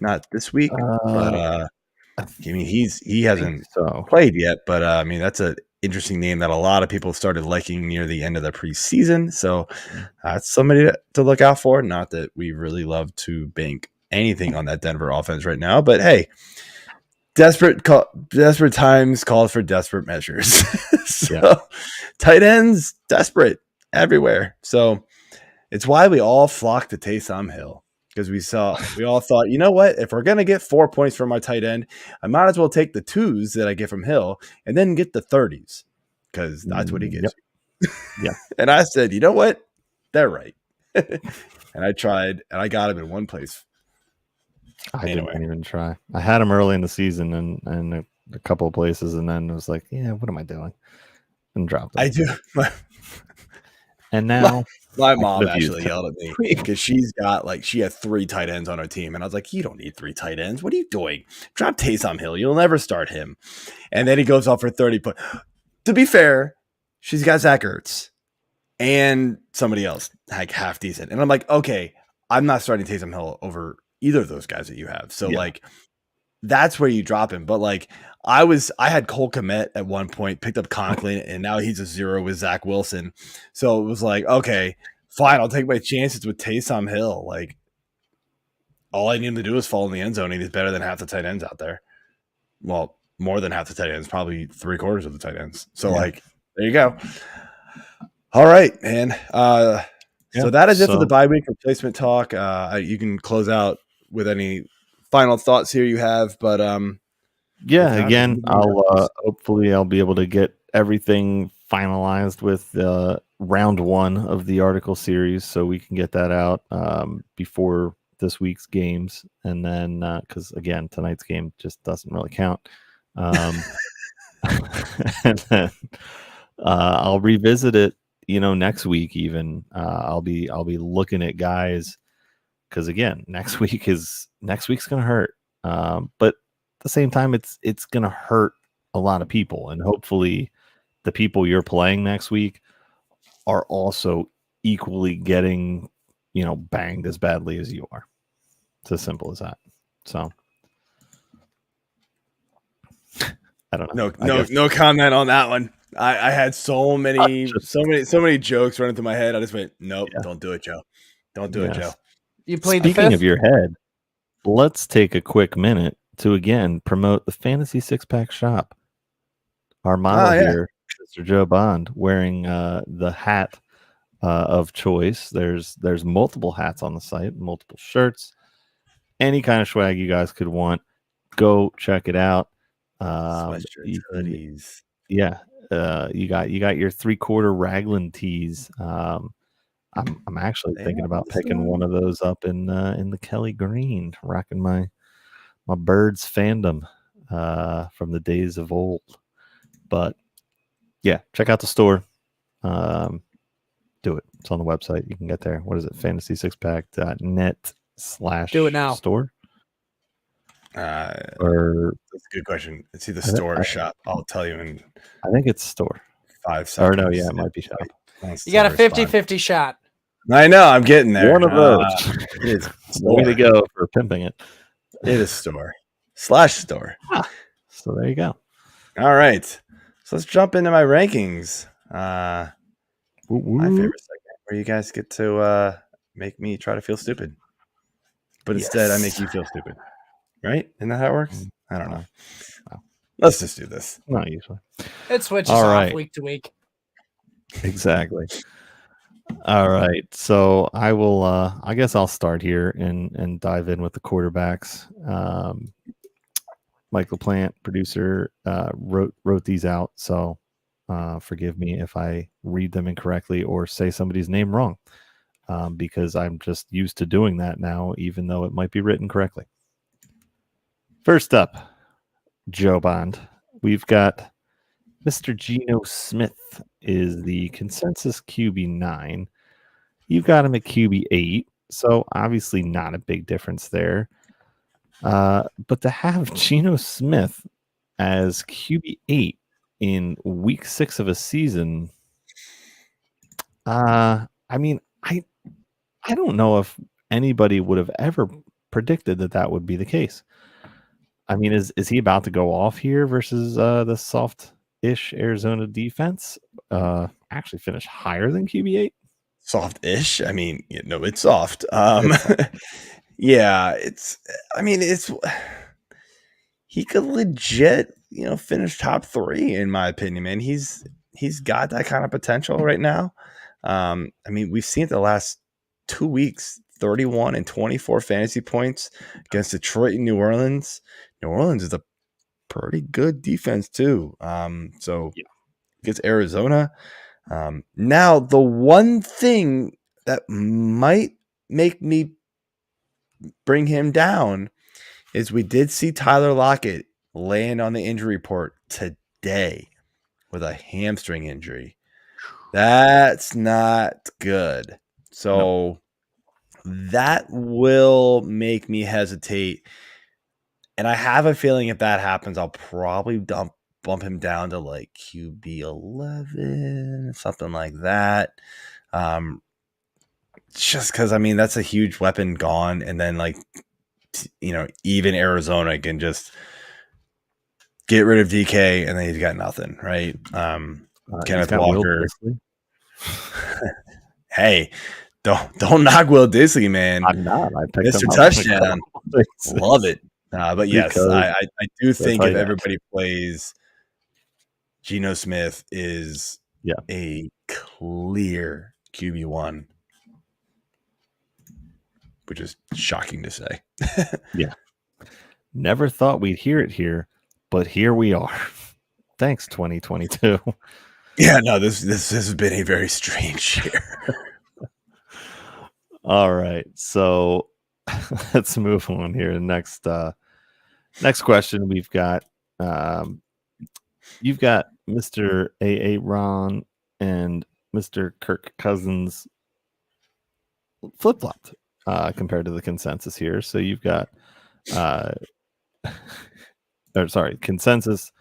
Not this week, but I mean, he hasn't played yet, but I mean, that's an interesting name that a lot of people started liking near the end of the preseason. So that's somebody to look out for. Not that we really love to bank anything on that Denver offense right now, but hey, desperate times call for desperate measures. So tight ends, desperate everywhere. So it's why we all flock to Taysom Hill. Because we all thought, you know what? If we're going to get 4 points from my tight end, I might as well take the 2s that I get from Hill and then get the 30s because that's what he gets. Yep. Yeah. And I said, you know what? They're right. And I tried, and I got him in one place. I didn't even try. I had him early in the season and a couple of places, and then I was like, yeah, what am I doing? And dropped him. I do. And now my mom actually yelled at me because she had 3 tight ends on her team. And I was like, you don't need 3 tight ends. What are you doing? Drop Taysom Hill. You'll never start him. And then he goes off for 30 points. To be fair, she's got Zach Ertz and somebody else like half decent. And I'm like, okay, I'm not starting Taysom Hill over either of those guys that you have. So like, that's where you drop him. But like, I had Cole Kmet at one point, picked up Conklin, and now he's a 0 with Zach Wilson. So it was like, okay, fine, I'll take my chances with Taysom Hill. Like, all I need him to do is fall in the end zone, and he's better than half the tight ends out there. Well, more than half the tight ends, probably 3/4 of the tight ends. So like, there you go. All right, man. So that is it for the bye week replacement talk. You can close out with any final thoughts here you have, but again, I'll hopefully I'll be able to get everything finalized with round 1 of the article series, so we can get that out before this week's games, and then because again, tonight's game just doesn't really count. And then I'll revisit it, next week. Even I'll be looking at guys, because again, next week's gonna hurt, but at the same time, it's going to hurt a lot of people, and hopefully the people you're playing next week are also equally getting, banged as badly as you are. It's as simple as that. So I don't know. No comment on that one. I had so many jokes running through my head. I just went, nope, Don't do it, Joe. Don't do it, Joe. You played Speaking of your head, let's take a quick minute to again promote the Fantasy 6-Pack Shop. Our model here, Mr. Joe Bond, wearing the hat of choice. There's multiple hats on the site, multiple shirts, any kind of swag you guys could want. Go check it out. Sweatshirts, hoodies. Yeah, you got your 3/4 raglan tees. I'm actually thinking about picking one of those up in the Kelly green, rocking my Birds fandom from the days of old. But yeah, check out the store. Do it. It's on the website. You can get there. What is it? fantasy6pack.net/ do it now. store. Or that's a good question. It's either store or shop. I'll tell you in I think it's store. 5 seconds. Or no, it might be shop. You got a 50-50 shot. I know, I'm getting there. One of those. It is Way to go for pimping it. It is store/store. So there you go. All right. So let's jump into my rankings. My favorite segment where you guys get to make me try to feel stupid. But instead I make you feel stupid. Right? Isn't that how it works? I don't know. Wow. Let's just do this. Not usually. It switches off week to week. Exactly. All right. So I will I guess I'll start here and dive in with the quarterbacks. Mike LaPlant, producer, wrote these out. So forgive me if I read them incorrectly or say somebody's name wrong, because I'm just used to doing that now, even though it might be written correctly. First up, Joe Bond. We've got Mr. Geno Smith is the consensus QB9. You've got him at QB8, so obviously not a big difference there. But to have Geno Smith as QB8 in week 6 of a season, I mean, I don't know if anybody would have ever predicted that would be the case. I mean, is he about to go off here versus the soft-ish Arizona defense? Actually finish higher than QB8? Soft-ish. I mean, no, it's soft. Yeah, he could legit, finish top 3 in my opinion, man. He's got that kind of potential right now. I mean, we've seen it the last 2 weeks, 31 and 24 fantasy points against Detroit and New Orleans. New Orleans is a pretty good defense too. So against Arizona. Now the one thing that might make me bring him down is we did see Tyler Lockett land on the injury report today with a hamstring injury. That's not good. So that will make me hesitate. And I have a feeling if that happens, I'll probably bump him down to like QB 11, something like that. Just because, I mean, that's a huge weapon gone. And then, like, even Arizona can just get rid of DK and then he's got nothing, right? Kenneth Walker. Hey, don't knock Will Disley, man. I'm not. I picked Mr. him Touchdown. up. Love it. But yes, I do think if how everybody plays, Geno Smith is a clear QB1, which is shocking to say. Yeah. Never thought we'd hear it here, but here we are. Thanks, 2022. Yeah, no, this has been a very strange year. All right, so let's move on here. Next question we've got. You've got Mr. A.A. Ron and Mr. Kirk Cousins flip-flopped compared to the consensus here. So you've got consensus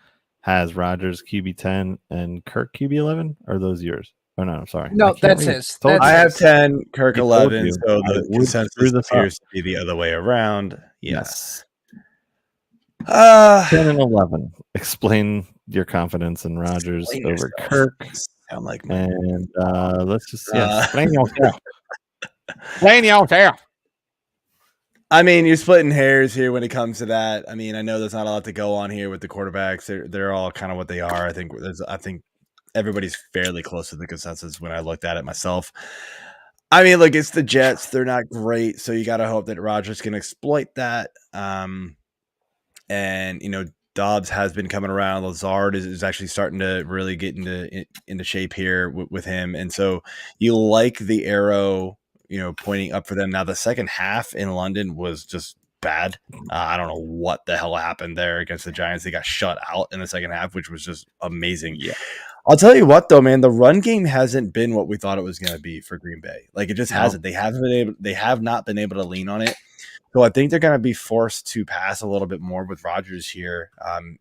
has Rodgers QB10 and Kirk QB11. Are those yours? Oh, no, I'm sorry. No, that's his. I have 10, Kirk 11, so the would screw consensus this appears to be the other way around. Yes. 10 10 and 11. Explain your confidence in Rodgers over Kirk. Sound like me. And let's just explain yourself. Explain yourself. I mean, you're splitting hairs here when it comes to that. I mean, I know there's not a lot to go on here with the quarterbacks. They're all kind of what they are. I think everybody's fairly close to the consensus when I looked at it myself. I mean, look, it's the Jets. They're not great, so you got to hope that Rodgers can exploit that. And Dobbs has been coming around. Lazard is actually starting to really get into shape here with him, and so you like the arrow, pointing up for them. Now the second half in London was just bad. I don't know what the hell happened there against the Giants. They got shut out in the second half, which was just amazing. Yeah. I'll tell you what, though, man, the run game hasn't been what we thought it was going to be for Green Bay. Like, it just hasn't. They have not been able to lean on it. So I think they're going to be forced to pass a little bit more with Rodgers here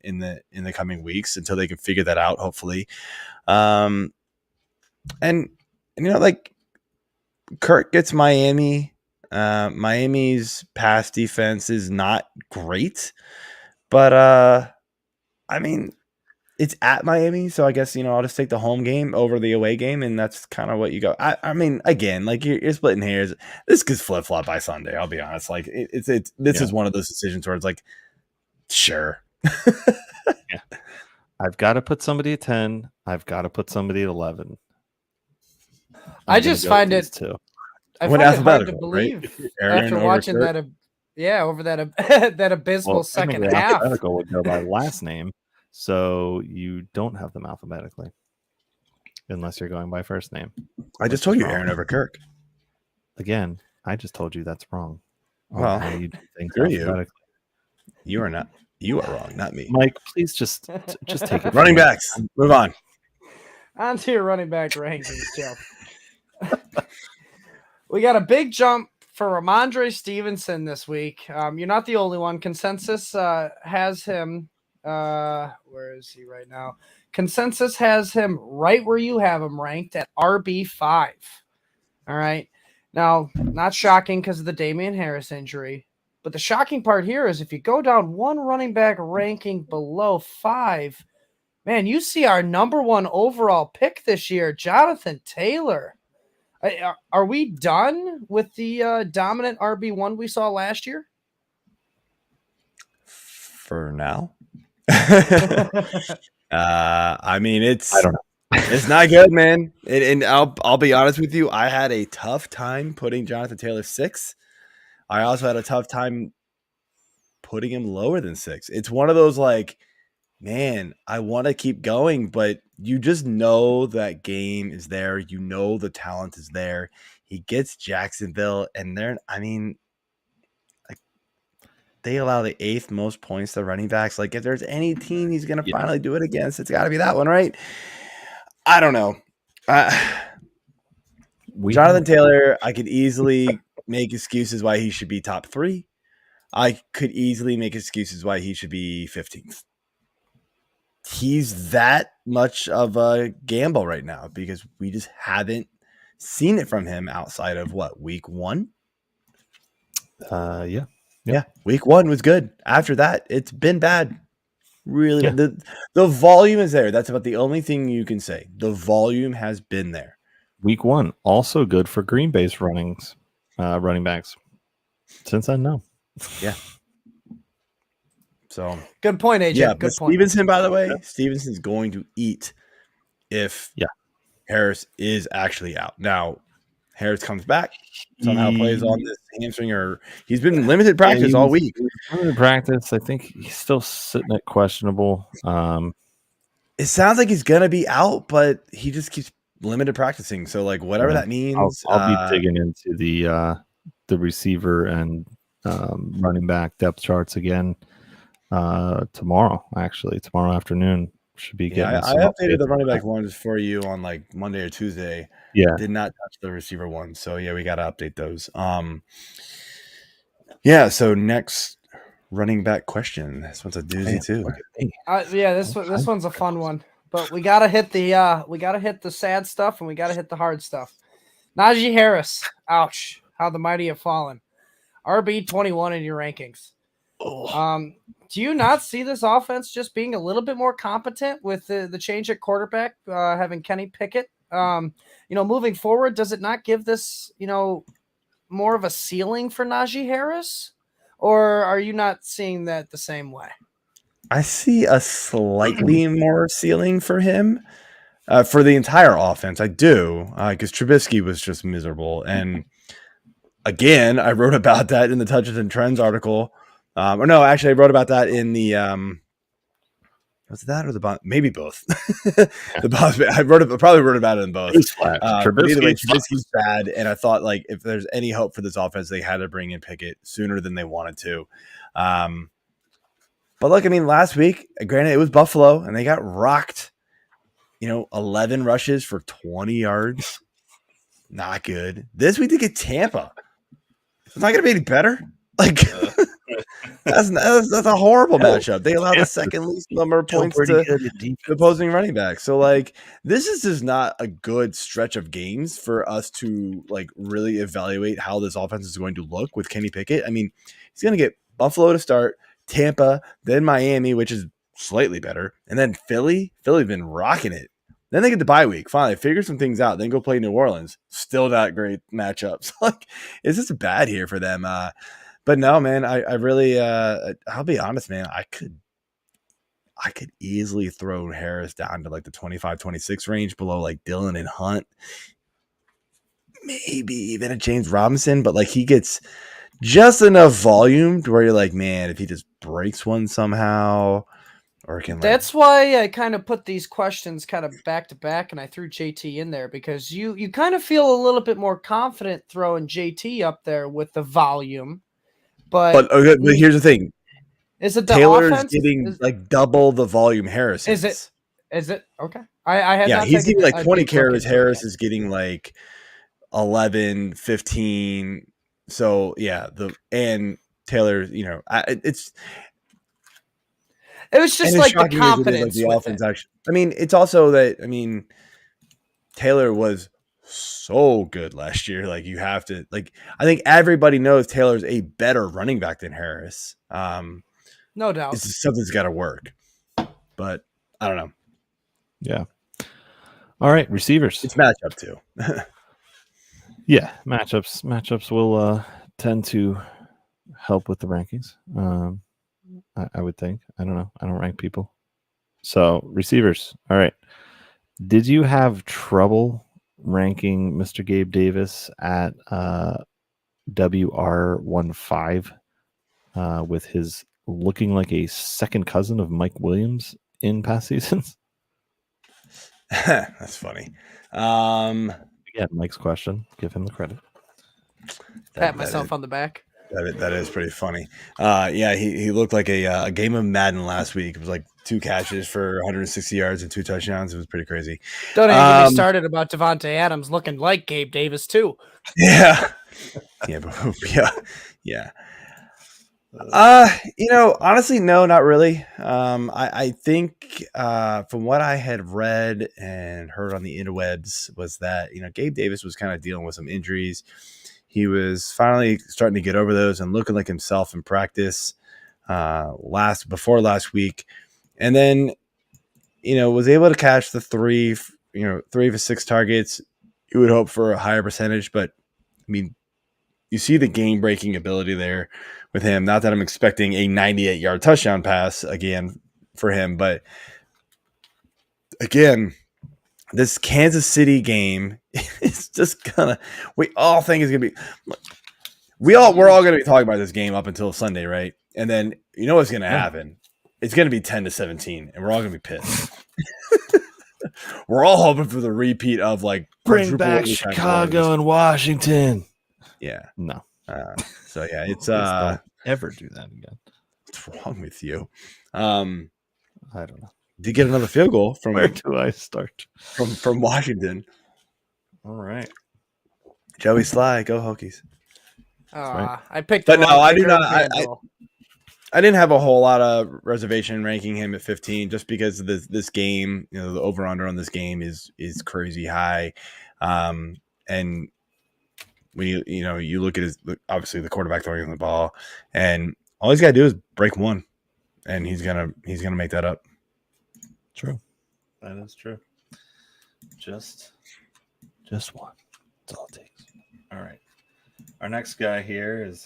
in the coming weeks until they can figure that out, hopefully. And like Kirk gets Miami. Miami's pass defense is not great, but I mean, it's at Miami, so I guess I'll just take the home game over the away game, and that's kind of what you go. I mean, again, like you're splitting hairs. This could flip flop by Sunday. I'll be honest. Like this is one of those decisions where it's like, sure. Yeah. I've got to put somebody at 10. I've got to put somebody at 11. I just find it. I find it hard to believe after watching that. Over that that abysmal second half. Alphabetical would go by last name. So you don't have them alphabetically unless you're going by first name. I just told you Aaron over Kirk. Again, I just told you that's wrong. Well, you do things screw you. You are not. You are wrong, not me. Mike, please just take it. Running backs. Move on. On to your running back rankings, Joe. We got a big jump for Ramondre Stevenson this week. You're not the only one. Consensus has him. Where is he right now? Consensus has him right where you have him ranked at RB5. All right. Now, not shocking because of the Damian Harris injury. But the shocking part here is if you go down one running back ranking below 5, man, you see our number 1 overall pick this year, Jonathan Taylor. Are we done with the dominant RB1 we saw last year? For now. I mean, I don't know. It's not good, man. And I'll be honest with you. I had a tough time putting Jonathan Taylor 6. I also had a tough time putting him lower than 6. It's one of those like, man, I want to keep going, but you just know that game is there. You know the talent is there. He gets Jacksonville, and they allow the 8th most points to running backs. Like, if there's any team he's going to finally do it against, it's got to be that one, right? I don't know. Jonathan Taylor, I could easily make excuses why he should be top 3. I could easily make excuses why he should be 15th. He's that much of a gamble right now because we just haven't seen it from him outside of week 1? Yeah. Week 1 was good. After that, it's been bad. Really, the volume is there. That's about the only thing you can say. The volume has been there. Week 1 also good for Green Bay's running backs. Since I know, yeah. So good point, AJ. Yeah, good point. Stevenson, by the way, Stevenson's going to eat if Harris is actually out. Now, Harris comes back, somehow plays on this hamstring, or he's been limited practice all week. Limited practice. I think he's still sitting at questionable. It sounds like he's gonna be out, but he just keeps limited practicing. So, like, whatever that means, I'll be digging into the receiver and running back depth charts again tomorrow. Actually, tomorrow afternoon should be getting. I updated the running back ones for you on like Monday or Tuesday. Yeah, did not touch the receiver one, so we got to update those. So next running back question. This one's a doozy too. This one's a fun one, but we gotta hit the sad stuff and we gotta hit the hard stuff. Najee Harris, ouch! How the mighty have fallen. RB21 in your rankings. Do you not see this offense just being a little bit more competent with the change at quarterback, having Kenny Pickett? Moving forward, does it not give this, more of a ceiling for Najee Harris? Or are you not seeing that the same way? I see a slightly more ceiling for him for the entire offense. I do, because Trubisky was just miserable. And again, I wrote about that in the Touches and Trends article. I wrote about that in the was that or the bond? Maybe both. The boss. I probably wrote about it in both. Trubisky's bad, and I thought like if there's any hope for this offense, they had to bring in Pickett sooner than they wanted to. But look, last week, granted, it was Buffalo, and they got rocked. 11 rushes for 20 yards. Not good. This week they get Tampa. It's not going to be any better. Like. That's a horrible matchup. They allow the second least number of points to the opposing running back. So, like, this is just not a good stretch of games for us to, like, really evaluate how this offense is going to look with Kenny Pickett. He's going to get Buffalo to start, Tampa, then Miami, which is slightly better, and then Philly. Philly's been rocking it. Then they get the bye week. Finally, figure some things out. Then go play New Orleans. Still not great matchups. Like, it's just bad here for them. But no, man, I really, I'll be honest, man, I could easily throw Harris down to like the 25-26 range below like Dillon and Hunt. Maybe even a James Robinson, but like he gets just enough volume to where you're like, man, if he just breaks one somehow or can. That's why I kind of put these questions kind of back to back and I threw JT in there because you kind of feel a little bit more confident throwing JT up there with the volume. But here's the thing. Is it the Taylor's offense? getting like double the volume Harris Is it? Is it okay? I had yeah, not he's taken getting like a 20 deep look carries. into it Harris yet. is getting like 11, 15. So yeah, and Taylor, it's It was and just as like the shocking as it is, like confidence the with offense it. actually. I mean, it's also that Taylor was so good last year. Like you have to I think everybody knows Taylor's a better running back than Harris. No doubt. It's just something's got to work, but I don't know. Yeah. All right, receivers. It's matchup too. Yeah, matchups will tend to help with the rankings. I would think. I don't know. I don't rank people. So receivers. All right. Did you have trouble ranking Mr. Gabe Davis at WR15 with his looking like a second cousin of Mike Williams in past seasons? That's funny. Again, Mike's question. Give him the credit. Pat myself on the back. That is pretty funny. Yeah, he looked like a game of Madden last week. It was like 2 catches for 160 yards and 2 touchdowns. It was pretty crazy. Don't even get me started about Devontae Adams looking like Gabe Davis too. Yeah, yeah, but, yeah. Honestly, no, not really. I think from what I had read and heard on the interwebs was that Gabe Davis was kind of dealing with some injuries. He was finally starting to get over those and looking like himself in practice before last week, and then was able to catch the 3 for 6 targets. You would hope for a higher percentage, but I mean, you see the game-breaking ability there with him. Not that I'm expecting a 98-yard touchdown pass again for him, but again, this Kansas City game is just we all think it's gonna be. We're all gonna be talking about this game up until Sunday, right? And then you know what's gonna happen? It's gonna be 10-17, and we're all gonna be pissed. We're all hoping for the repeat of bring back Chicago and Washington. Yeah. No. So yeah, it's don't ever do that again. what's wrong with you? I don't know. Did get another field goal from Where do I start? from Washington. All right. Joey Sly, go Hokies. right. I picked But the no, wrong I do kicker not. in FanDuel. I didn't have a whole lot of reservation ranking him at 15 just because of this game. The over under on this game is crazy high, and when you look at obviously the quarterback throwing the ball, and all he's got to do is break one, and he's gonna make that up. True. That is true. Just one. That's all it takes. All right. Our next guy here is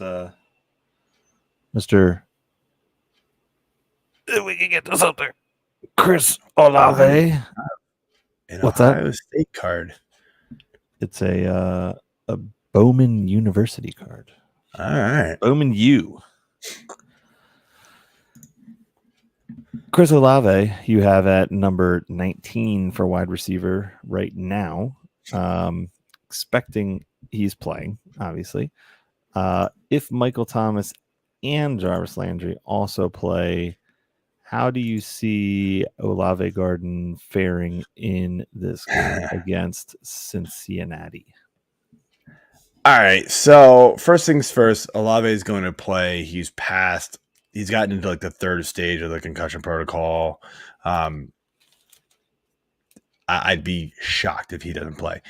Mr. If we can get this up there, Chris Olave. What's Ohio that? State card. It's a Bowman University card. All right. Bowman U. Chris Olave, you have at number 19 for wide receiver right now. Expecting he's playing, obviously. If Michael Thomas and Jarvis Landry also play, how do you see Olave Garden faring in this game against Cincinnati? All right. So first things first, Olave is going to play. He's gotten into the third stage of the concussion protocol. I'd be shocked if he doesn't play.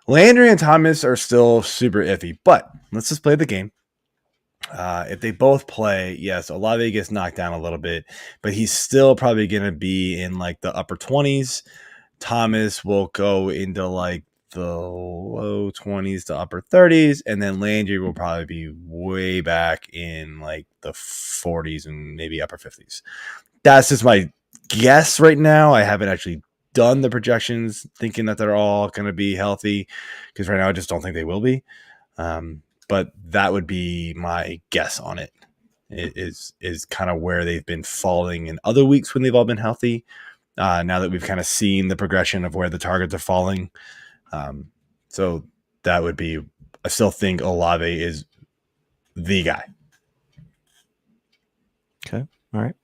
Landry and Thomas are still super iffy, but let's just play the game. If they both play, yes, Olave gets knocked down a little bit, but he's still probably going to be in the upper 20s. Thomas will go into the low 20s to upper 30s, and then Landry will probably be way back in the 40s and maybe upper 50s. That's just my guess right now. I haven't actually done the projections thinking that they're all going to be healthy, because right now I just don't think they will be. But that would be my guess on it. It is kind of where they've been falling in other weeks when they've all been healthy. Now that we've kind of seen the progression of where the targets are falling. So that would be, I still think Olave is the guy. Okay. All right.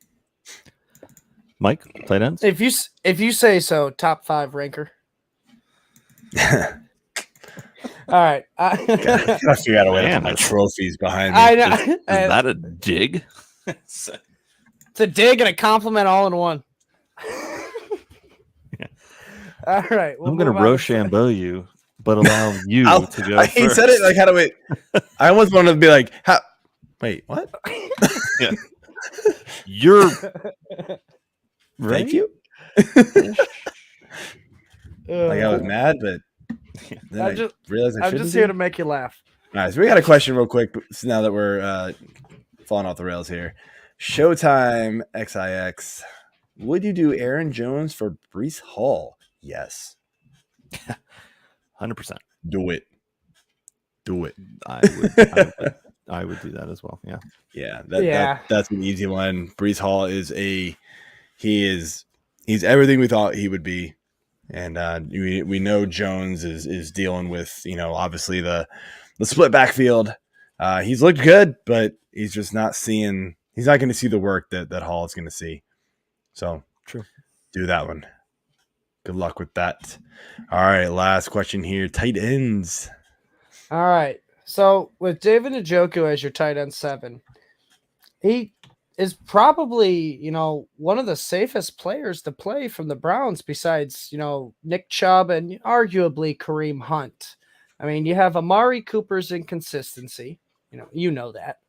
Mike, tight ends? If you say so, top 5 ranker. All right. Gotta figure out a way to Man, put my that's- trophies behind me. I know. Is that a dig? It's a dig and a compliment all in one. Yeah. All right. I'm going to Rochambeau you, but allow you to go He first. said it like, how do we? I almost wanted to be like, how? Wait, what? Yeah. You're Thank you. Like I was mad, but then I realized I I'm shouldn't just be. here to make you laugh. All right, so we got a question real quick. So now that we're falling off the rails here, Showtime XIX. Would you do Aaron Jones for Breece Hall? Yes. 100%. Do it. Do it. I would do that as well. Yeah. Yeah. That's an easy one. Breece Hall is he's everything we thought he would be. And we know Jones is dealing with, obviously the split backfield. He's looked good, but he's just not seeing. He's not going to see the work that Hall is going to see. So True. Do that one. Good luck with that. All right, last question here. Tight ends. All right. So with David Njoku as your tight end 7, he is probably, one of the safest players to play from the Browns besides, Nick Chubb and arguably Kareem Hunt. I mean, you have Amari Cooper's inconsistency. You know that.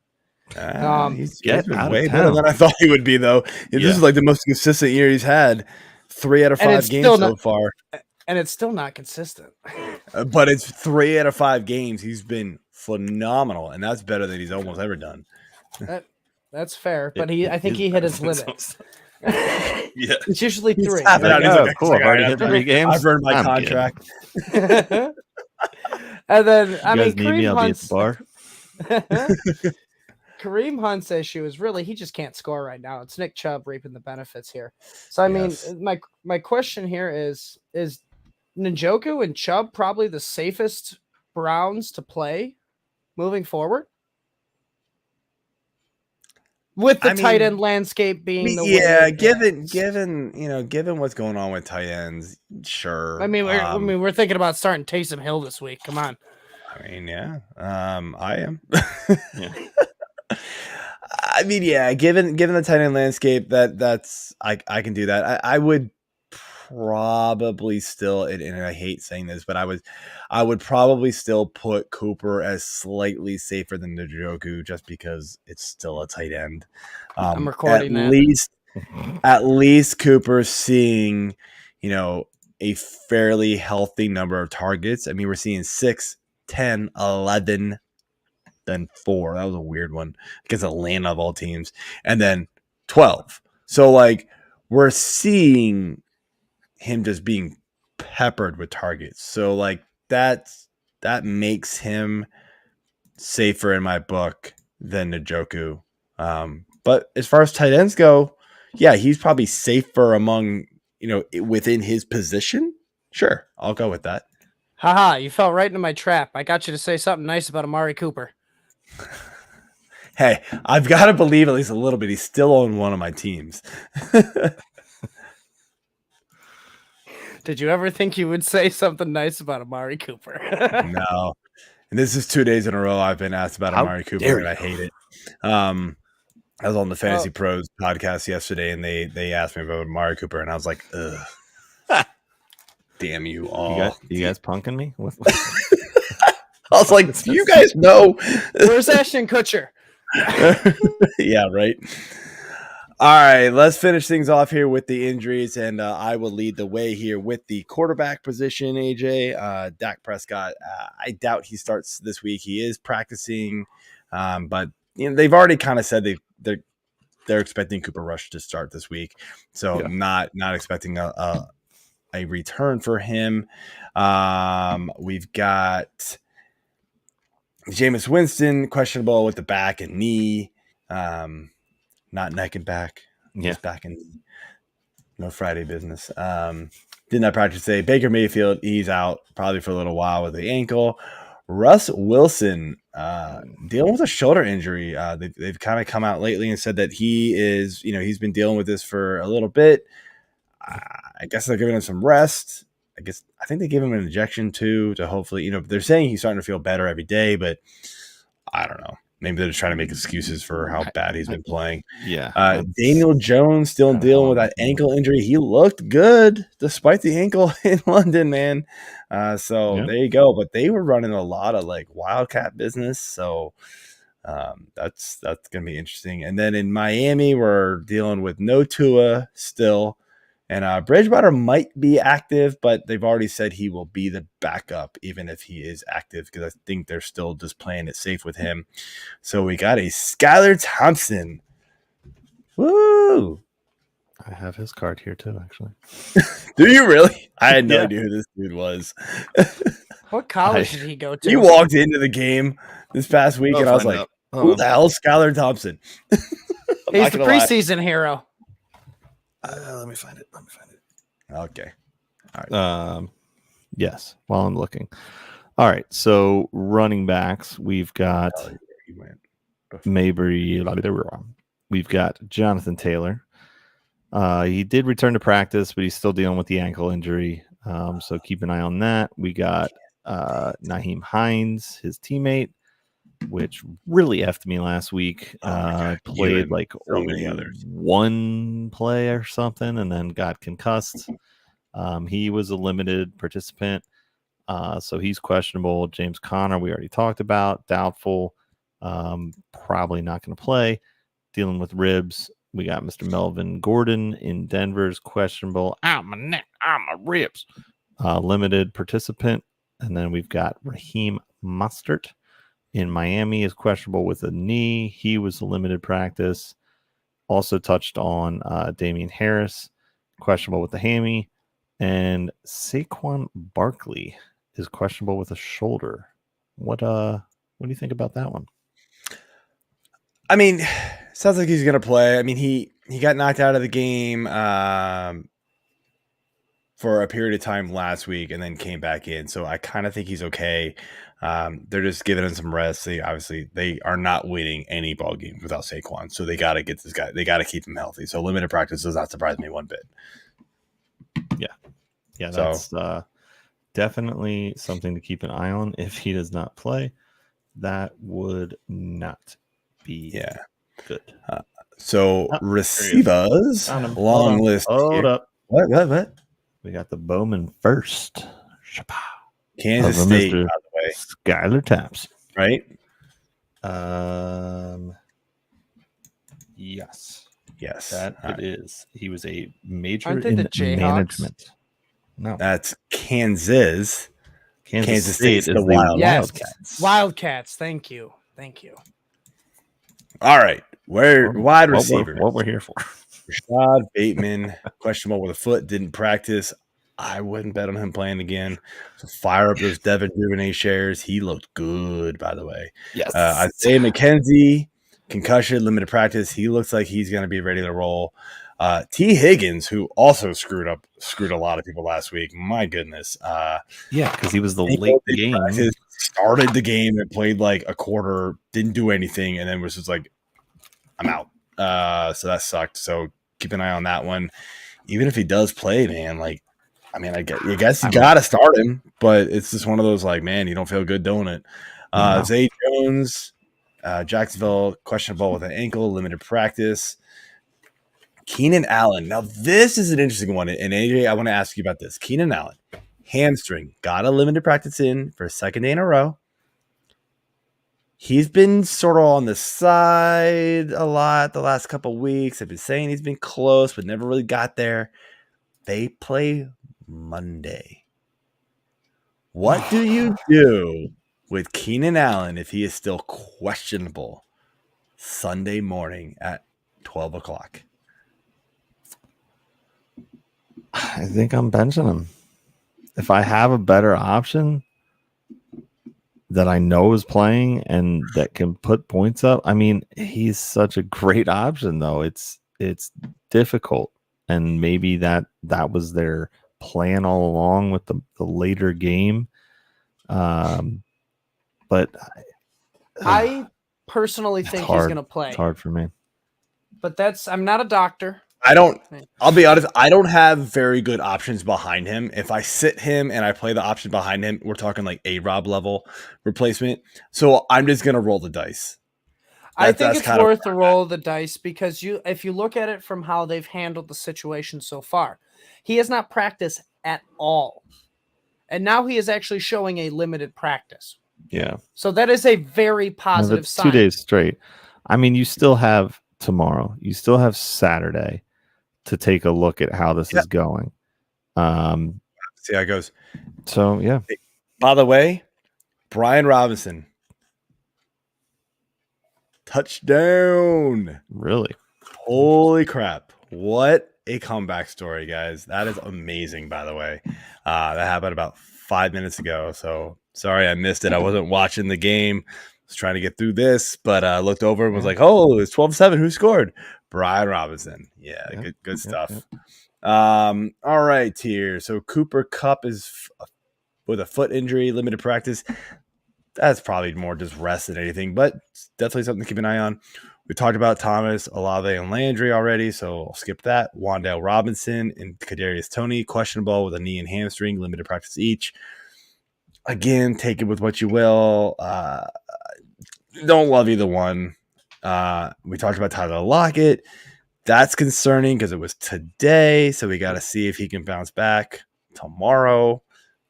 He's get been out of way town. better than I thought he would be, though. This is like the most consistent year he's had. 3 out of 5 games so far. And it's still not consistent. But it's 3 out of 5 games. He's been phenomenal, and that's better than he's almost ever done. That's fair, but I think he hit his limit. Yeah, it's usually 3. Cool. I've already hit 3 games. I've earned my contract. And then you guys need me? I'll be at the bar. Kareem Hunt's issue is really he just can't score right now. It's Nick Chubb reaping the benefits here. So I mean, my question here is Njoku and Chubb probably the safest Browns to play moving forward? With the tight end landscape being the way given what's going on with tight ends, sure. I mean, we're thinking about starting Taysom Hill this week. Come on. I mean, yeah. I am. Yeah. I mean, yeah. Given the tight end landscape, that's I can do that. I would probably still, and I hate saying this, but I would probably still put Cooper as slightly safer than Njoku just because it's still a tight end. I'm recording at least Cooper's seeing, a fairly healthy number of targets. I mean, we're seeing 6, 10, 11, then 4. That was a weird one against Atlanta of all teams, and then 12. So we're seeing him just being peppered with targets. So that makes him safer in my book than Njoku. But as far as tight ends go, yeah, he's probably safer among, within his position. Sure. I'll go with that. Haha, you fell right into my trap. I got you to say something nice about Amari Cooper. Hey, I've got to believe at least a little bit he's still on one of my teams. Did you ever think you would say something nice about Amari Cooper? No. And this is 2 days in a row I've been asked about Amari Cooper, and I hate it. I was on the Fantasy Pros podcast yesterday, and they asked me about Amari Cooper, and I was like, ugh. Damn you all. You guys punking me? I was like, do you guys know? Where's Ashton Kutcher? Yeah, right. All right, let's finish things off here with the injuries, and I will lead the way here with the quarterback position, AJ. Dak Prescott, I doubt he starts this week. He is practicing, but they've already kind of said they're expecting Cooper Rush to start this week, so not expecting a return for him. We've got Jameis Winston, questionable with the back and knee. Not neck and back. Just back and knee. No Friday business. Did not practice today. Baker Mayfield, he's out probably for a little while with the ankle. Russ Wilson dealing with a shoulder injury. They've kind of come out lately and said that he is, he's been dealing with this for a little bit. I guess they're giving him some rest. I think they gave him an injection too to hopefully, they're saying he's starting to feel better every day, but I don't know. Maybe they're just trying to make excuses for how bad he's been playing. Yeah. Daniel Jones still dealing with that ankle injury. He looked good despite the ankle in London, man. There you go. But they were running a lot of like wildcat business. So that's going to be interesting. And then in Miami, we're dealing with no Tua still. And Bridgewater might be active, but they've already said he will be the backup, even if he is active, because I think they're still just playing it safe with him. So we got a Skylar Thompson. Woo! I have his card here too, actually. Do you really? I had no idea who this dude was. What college did he go to? He walked into the game this past week, and I was like, who the hell is Skylar Thompson? He's the preseason hero. Let me find it. Okay. All right. Yes. While I'm looking. All right. So running backs, we've got Mabry. We've got Jonathan Taylor. He did return to practice, but he's still dealing with the ankle injury. So keep an eye on that. We got Naheem Hines, his teammate, which really effed me last week. Played like one play or something and then got concussed. He was a limited participant, so he's questionable. James Conner, we already talked about, doubtful, probably not going to play. Dealing with ribs, we got Mr. Melvin Gordon in Denver's questionable. My neck, my ribs. Limited participant, and then we've got Raheem Mostert in Miami is questionable with a knee. He was a limited practice. Also touched on Damian Harris, questionable with the hammy. And Saquon Barkley is questionable with a shoulder. What do you think about that one? I mean, sounds like he's going to play. I mean, he got knocked out of the game for a period of time last week and then came back in. So I kind of think he's okay. They're just giving him some rest. They are not winning any ball game without Saquon. So they got to get this guy. They got to keep him healthy. So limited practice does not surprise me one bit. Yeah, that's definitely something to keep an eye on. If he does not play, that would not be good. Receivers, long list. Hold up. What? We got the Bowman first. Kansas State, by the way. Skylar Thompson. Right? Yes. That it is. He was a major Aren't they in the Jayhawks? management. No. That's Kansas. Kansas State State's is the Wildcats. Wildcats. Thank you. All right. Wide receiver. What we're here for. Rashad Bateman, questionable with a foot, didn't practice. I wouldn't bet on him playing again. So fire up those Devin Duvernay shares. He looked good, by the way. Yes. Isaiah McKenzie, concussion, limited practice. He looks like he's going to be ready to roll. T. Higgins, who also screwed a lot of people last week. My goodness. Because he was the late game. Started the game and played like a quarter, didn't do anything, and then was just like, I'm out. So that sucked. So keep an eye on that one. Even if he does play, man, I guess you got to start him, but it's just one of those like, man, you don't feel good doing it. Zay Jones, Jacksonville, questionable with an ankle, limited practice. Keenan Allen. Now, this is an interesting one. And AJ, I want to ask you about this. Keenan Allen, hamstring, got a limited practice in for a second day in a row. He's been sort of on the side a lot the last couple of weeks. I've been saying he's been close, but never really got there. They play Monday. What do you do with Keenan Allen if he is still questionable Sunday morning at 12 o'clock? I think I'm benching him. If I have a better option that I know is playing and that can put points up, I mean, he's such a great option, though. It's difficult, and maybe that was their plan all along with the later game. but I personally it's think he's hard. going to play. It's hard for me. But I'm not a doctor. I'll be honest, I don't have very good options behind him. If I sit him and I play the option behind him, we're talking like A-Rob level replacement. So I'm just going to roll the dice. I think it's worth the roll of the dice because if you look at it from how they've handled the situation so far, he has not practiced at all. And now he is actually showing a limited practice. Yeah. So that is a very positive sign. 2 days straight. I mean, you still have tomorrow. You still have Saturday to take a look at how this is going. See how it goes. So, yeah. By the way, Brian Robinson. Touchdown. Really? Holy crap. What a comeback story, guys. That is amazing, by the way. That happened about 5 minutes ago. So sorry I missed it. I wasn't watching the game. I was trying to get through this, but I looked over and was like, oh, it's 12-7. Who scored? Brian Robinson. Yeah, good stuff. All right, here. So Cooper Kupp is with a foot injury, limited practice. That's probably more just rest than anything, but definitely something to keep an eye on. We talked about Thomas, Olave, and Landry already, so I'll skip that. Wan'Dale Robinson and Kadarius Toney, questionable with a knee and hamstring, limited practice each. Again, take it with what you will. Don't love either one. We talked about Tyler Lockett. That's concerning because it was today, so we got to see if he can bounce back tomorrow,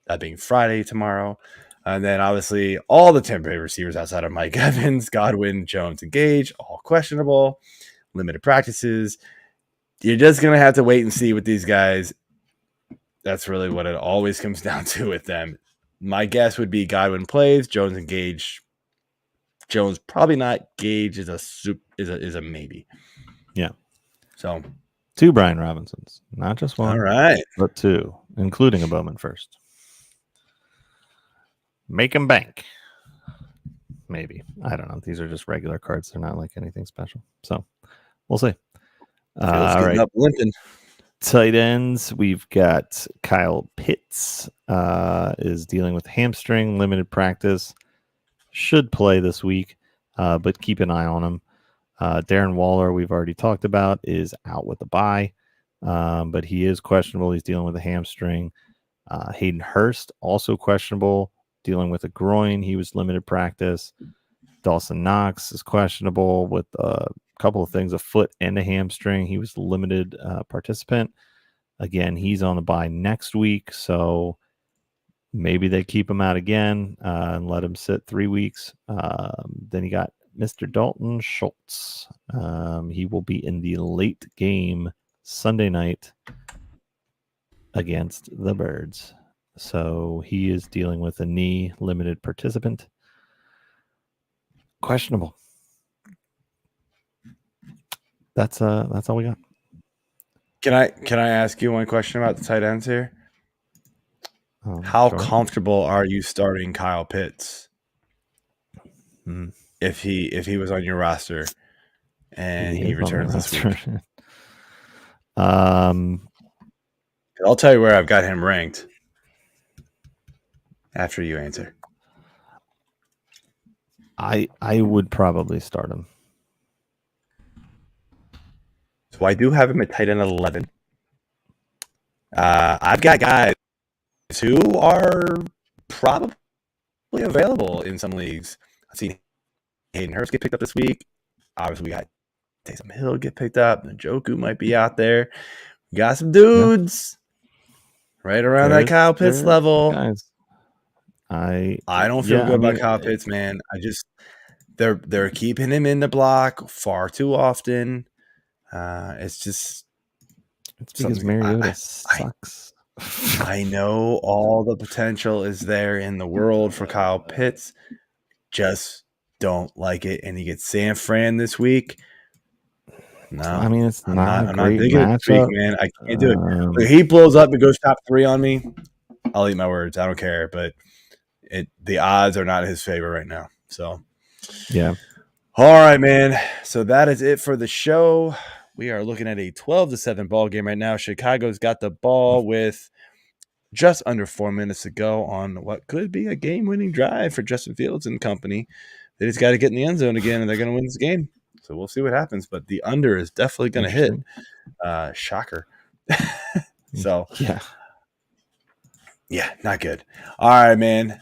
that being Friday tomorrow. And then, obviously, all the Tampa Bay receivers outside of Mike Evans, Godwin, Jones, and Gage, all questionable, limited practices. You're just going to have to wait and see with these guys. That's really what it always comes down to with them. My guess would be Godwin plays, Jones and Gage. Jones probably not. Gage is a maybe. Yeah. So 2 Brian Robinsons, not just one. All right, but 2, including a Bowman first. Make him bank. Maybe. I don't know. These are just regular cards. They're not like anything special. So we'll see. All right. Up limping. Tight ends. We've got Kyle Pitts is dealing with hamstring, limited practice. Should play this week, but keep an eye on him. Darren Waller, we've already talked about, is out with a bye, but he is questionable. He's dealing with a hamstring. Hayden Hurst, also questionable, dealing with a groin. He was limited practice. Dawson Knox is questionable with a couple of things, a foot and a hamstring. He was limited participant. Again, he's on the bye next week, so maybe they keep him out again and let him sit 3 weeks. Then you got Mr. Dalton Schultz. He will be in the late game Sunday night against the Birds. So he is dealing with a knee, limited participant. Questionable. That's all we got. Can I ask you one question about the tight ends here? How comfortable are you starting Kyle Pitts if he was on your roster and he returns this week? I'll tell you where I've got him ranked after you answer. I would probably start him. So I do have him at tight end 11. I've got guys who are probably available in some leagues. I've seen Hayden Hurst get picked up this week. Obviously, we got Taysom Hill get picked up. Njoku might be out there. We got some dudes right around that Kyle Pitts level. Guys. I don't feel good about Kyle Pitts, man. They're keeping him in the block far too often. It's because Mariota sucks. I know all the potential is there in the world for Kyle Pitts. Just don't like it. And he gets San Fran this week. No, I mean, it's not a great matchup, man. I can't do it. If he blows up and goes top 3 on me, I'll eat my words. I don't care. But the odds are not in his favor right now. So, yeah. All right, man. So that is it for the show. We are looking at a 12-7 ball game right now. Chicago's got the ball with just under 4 minutes to go on what could be a game-winning drive for Justin Fields and company. They just got to get in the end zone again, and they're going to win this game. So we'll see what happens. But the under is definitely going to hit. Shocker. So yeah, not good. All right, man.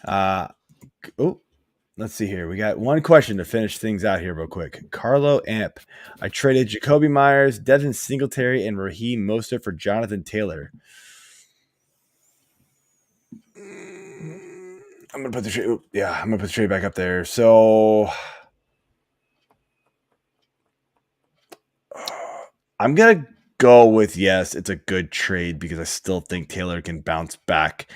Let's see here. We got one question to finish things out here real quick. Carlo Amp. I traded Jacoby Myers, Devin Singletary, and Raheem Mostert for Jonathan Taylor. I'm gonna put the trade. I'm gonna put the trade back up there. So I'm gonna go with yes. It's a good trade because I still think Taylor can bounce back.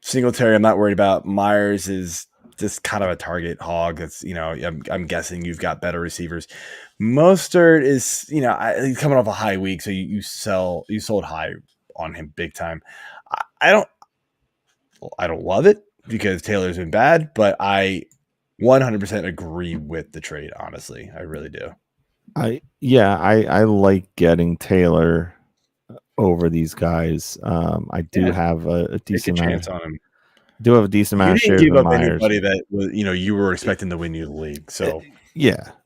Singletary, I'm not worried about. Myers is just kind of a target hog. That's I'm guessing you've got better receivers. Mostert is he's coming off a high week, so you sold high on him big time. I don't love it because Taylor's been bad, but I 100% agree with the trade. Honestly, I really do. I like getting Taylor over these guys. I do have a decent chance on him. Do have a decent amount of shares. You didn't give up anybody that you were expecting to win you the league. So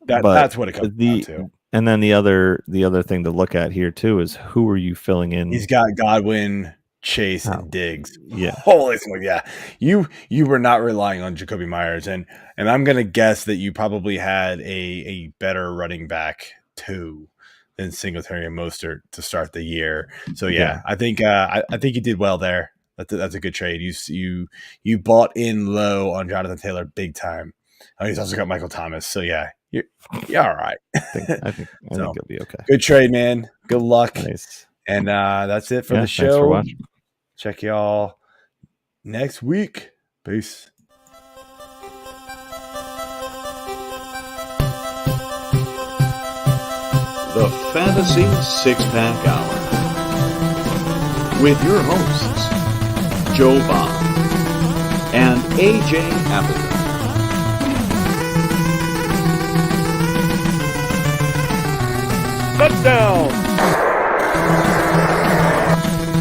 that's what it comes down to. And then the other thing to look at here too is who are you filling in? He's got Godwin, Chase, and Diggs. Yeah. Holy smoke, yeah. You were not relying on Jacoby Myers, and I'm gonna guess that you probably had a better running back too than Singletary and Mostert to start the year. So I think you did well there. That's a good trade. You bought in low on Jonathan Taylor big time. Oh, he's also got Michael Thomas. So you're all right. I think it'll be okay. Good trade, man. Good luck. Nice. And that's it for the show. Thanks for watching. Check y'all next week. Peace. The Fantasy Six-Pack Hour with your hosts, Joe Bob and AJ Appleton. Touchdown!